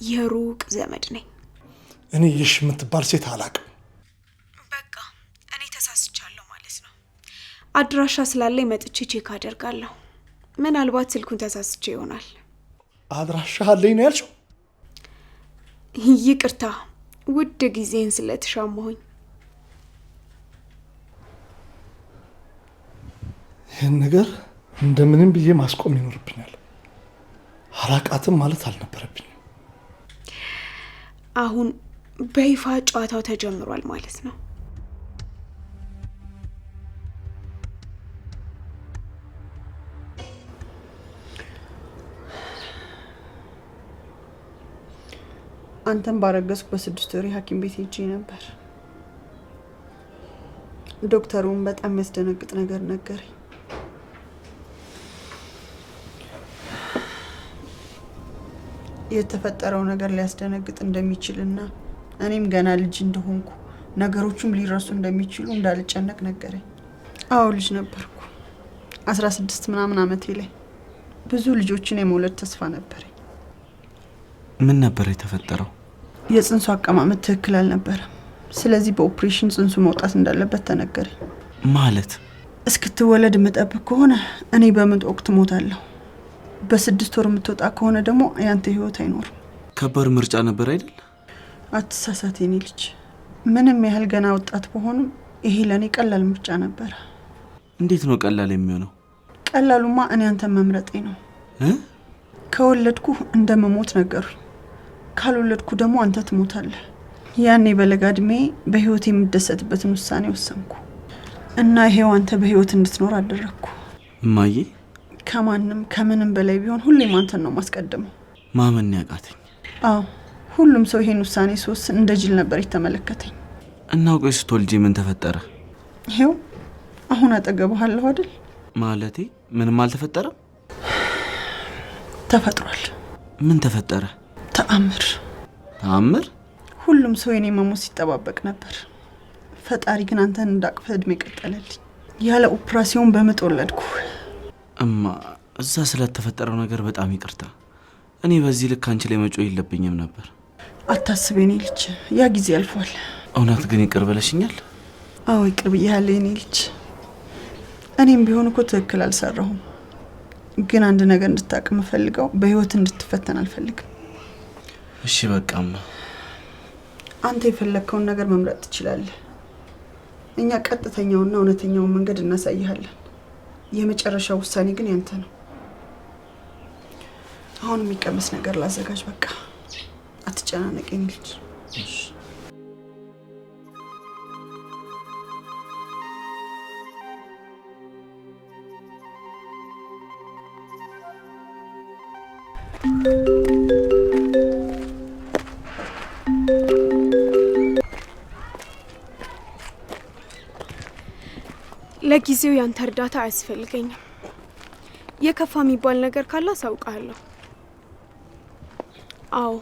የሩቅ ዘመድ ነኝ። እኔ የሺ የምትባል ሴት አላውቅም። በቃ እኔ ተሳስቻለሁ ማለት ነው። አድራሻ ስላለኝ መጥቼ ቼክ አደርጋለሁ። ምናልባት ስልኩን ተሳስቼ ይሆናል። አድራሻ አለኝ ነው ያልሽው? ይቅርታ ውድ ጊዜን ስለተሻማሁኝ። ይህን ነገር እንደምንም ብዬ ማስቆም ይኖርብኛል። አላቃትም ማለት አልነበረብኝም። አሁን በይፋ ጨዋታው ተጀምሯል ማለት ነው። አንተን ባረገዝኩ በ6 ወር ሐኪም ቤት ሄጄ ነበር። ዶክተሩም በጣም የሚያስደነግጥ ነገር ነገረኝ። የተፈጠረው ነገር ሊያስደነግጥ እንደሚችልና እኔም ገና ልጅ እንደሆንኩ ነገሮቹም ሊረሱ እንደሚችሉ እንዳልጨነቅ ነገረኝ። አዎ ልጅ ነበርኩ። 16 ምናምን ዓመቴ ላይ ብዙ ልጆችን የመውለድ ተስፋ ነበረኝ። ምን ነበር የተፈጠረው? የጽንሱ አቀማመጥ ትክክል አልነበረም። ስለዚህ በኦፕሬሽን ጽንሱ መውጣት እንዳለበት ተነገረኝ። ማለት እስክትወለድ የምጠብቅ ከሆነ እኔ በምጥ ወቅት ሞታለሁ። በ6 ወር የምትወጣ ከሆነ ደግሞ ያንተ ህይወት አይኖርም። ከባድ ምርጫ ነበር አይደል? አትሳሳት የኔ ልጅ። ምንም ያህል ገና ወጣት በሆንም ይሄ ለኔ ቀላል ምርጫ ነበር። እንዴት ነው ቀላል የሚሆነው? ቀላሉማ እኔ አንተን መምረጤ ነው። ከወለድኩ እንደመሞት ነገሩኝ። ካልወለድኩ ደግሞ አንተ ትሞታለህ። ያኔ በለጋ እድሜ በህይወት የምደሰትበትን ውሳኔ ወሰንኩ እና ይሄው አንተ በህይወት እንድትኖር አደረግኩ። እማዬ፣ ከማንም ከምንም በላይ ቢሆን ሁሌም አንተን ነው ማስቀደመው። ማመን ያቃተኝ። አዎ ሁሉም ሰው ይሄን ውሳኔ ሲወስን እንደ ጅል ነበር የተመለከተኝ። እና ቆይ ስትወልጂ ምን ተፈጠረ? ይሄው አሁን አጠገብህ አለሁ አይደል? ማለቴ ምንም አልተፈጠረም? ተፈጥሯል። ምን ተፈጠረ? ተአምር። ተአምር? ሁሉም ሰው የኔ መሞት ሲጠባበቅ ነበር። ፈጣሪ ግን አንተን እንዳቅፈህ እድሜ ቀጠለልኝ። ያለ ኦፕራሲዮን በምጥ ወለድኩ። እማ፣ እዛ ስለተፈጠረው ነገር በጣም ይቅርታ። እኔ በዚህ ልክ አንቺ ላይ መጮህ የለብኝም ነበር። አታስብ የኔ ልጅ፣ ያ ጊዜ አልፏል። እውነት ግን ይቅር ብለሽኛል? አዎ ይቅር ብያለሁ የኔ ልጅ። እኔም ቢሆን እኮ ትክክል አልሰራሁም። ግን አንድ ነገር እንድታውቅ የምፈልገው በህይወት እንድትፈተን አልፈልግም። እሺ በቃማ፣ አንተ የፈለግከውን ነገር መምረጥ ትችላለህ። እኛ ቀጥተኛውና እውነተኛውን መንገድ እናሳይሃለን። የመጨረሻው ውሳኔ ግን ያንተ ነው። አሁን የሚቀመስ ነገር ላዘጋጅ። በቃ አትጨናነቅ የኔ ልጅ። ለጊዜው ያንተ እርዳታ አያስፈልገኝም። የከፋ የሚባል ነገር ካለ አሳውቃለሁ። አዎ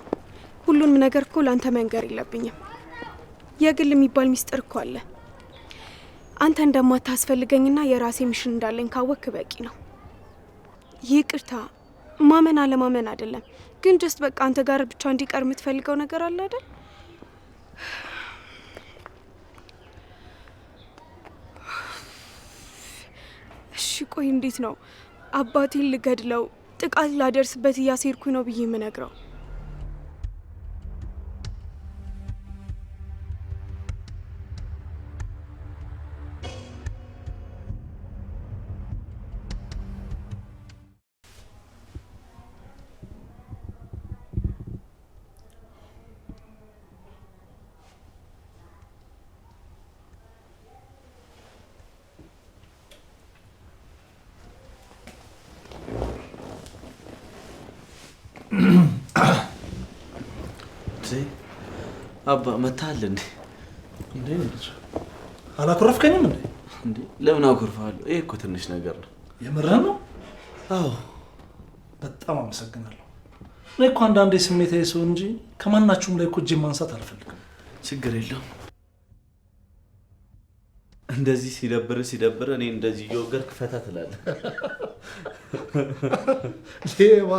ሁሉንም ነገር እኮ ላንተ መንገር የለብኝም። የግል የሚባል ሚስጥር እኮ አለ። አንተ እንደማታስፈልገኝና የራሴ ሚሽን እንዳለኝ ካወክ በቂ ነው። ይቅርታ ማመን አለማመን አይደለም፣ ግን ጀስት በቃ አንተ ጋር ብቻ እንዲቀር የምትፈልገው ነገር አለ አይደል? እሺ ቆይ እንዴት ነው አባቴን ልገድለው ጥቃት ላደርስበት እያሴርኩኝ ነው ብዬ የምነግረው? አባ መታል እንዴ? እንዴ አላኮረፍከኝም እንዴ? እንዴ ለምን አኮርፋለሁ? ይሄ እኮ ትንሽ ነገር ነው። የምርህን ነው? አዎ በጣም አመሰግናለሁ። እኔ እኮ አንዳንዴ ስሜታዊ ሰው እንጂ ከማናችሁም ላይ እኮ እጄን ማንሳት አልፈልግም። ችግር የለውም። እንደዚህ ሲደብር እኔ እንደዚህ እየወገርክ ፈታ ትላለህ። ሌባ።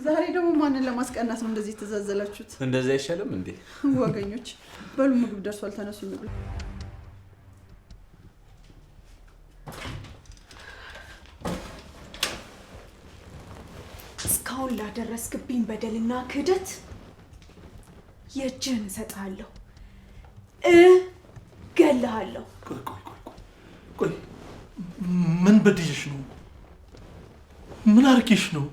ዛሬ ደግሞ ማንን ለማስቀናት ነው እንደዚህ ተዛዘላችሁት? እንደዚህ አይሻልም እንዴ? ወገኞች በሉ ምግብ ደርሷል፣ ተነሱ እንብላ። እስካሁን ላደረስክብኝ በደልና ክህደት የእጅህን እሰጥሃለሁ፣ እገልሃለሁ። ቆይ ምን በድዬሽ ነው? ምን አርጌሽ ነው?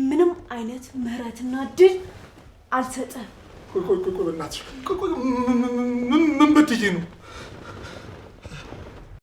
ምንም አይነት ምህረትና ድል አልሰጠህም። ቆይ በእናትሽ ምን በድዬ ነው?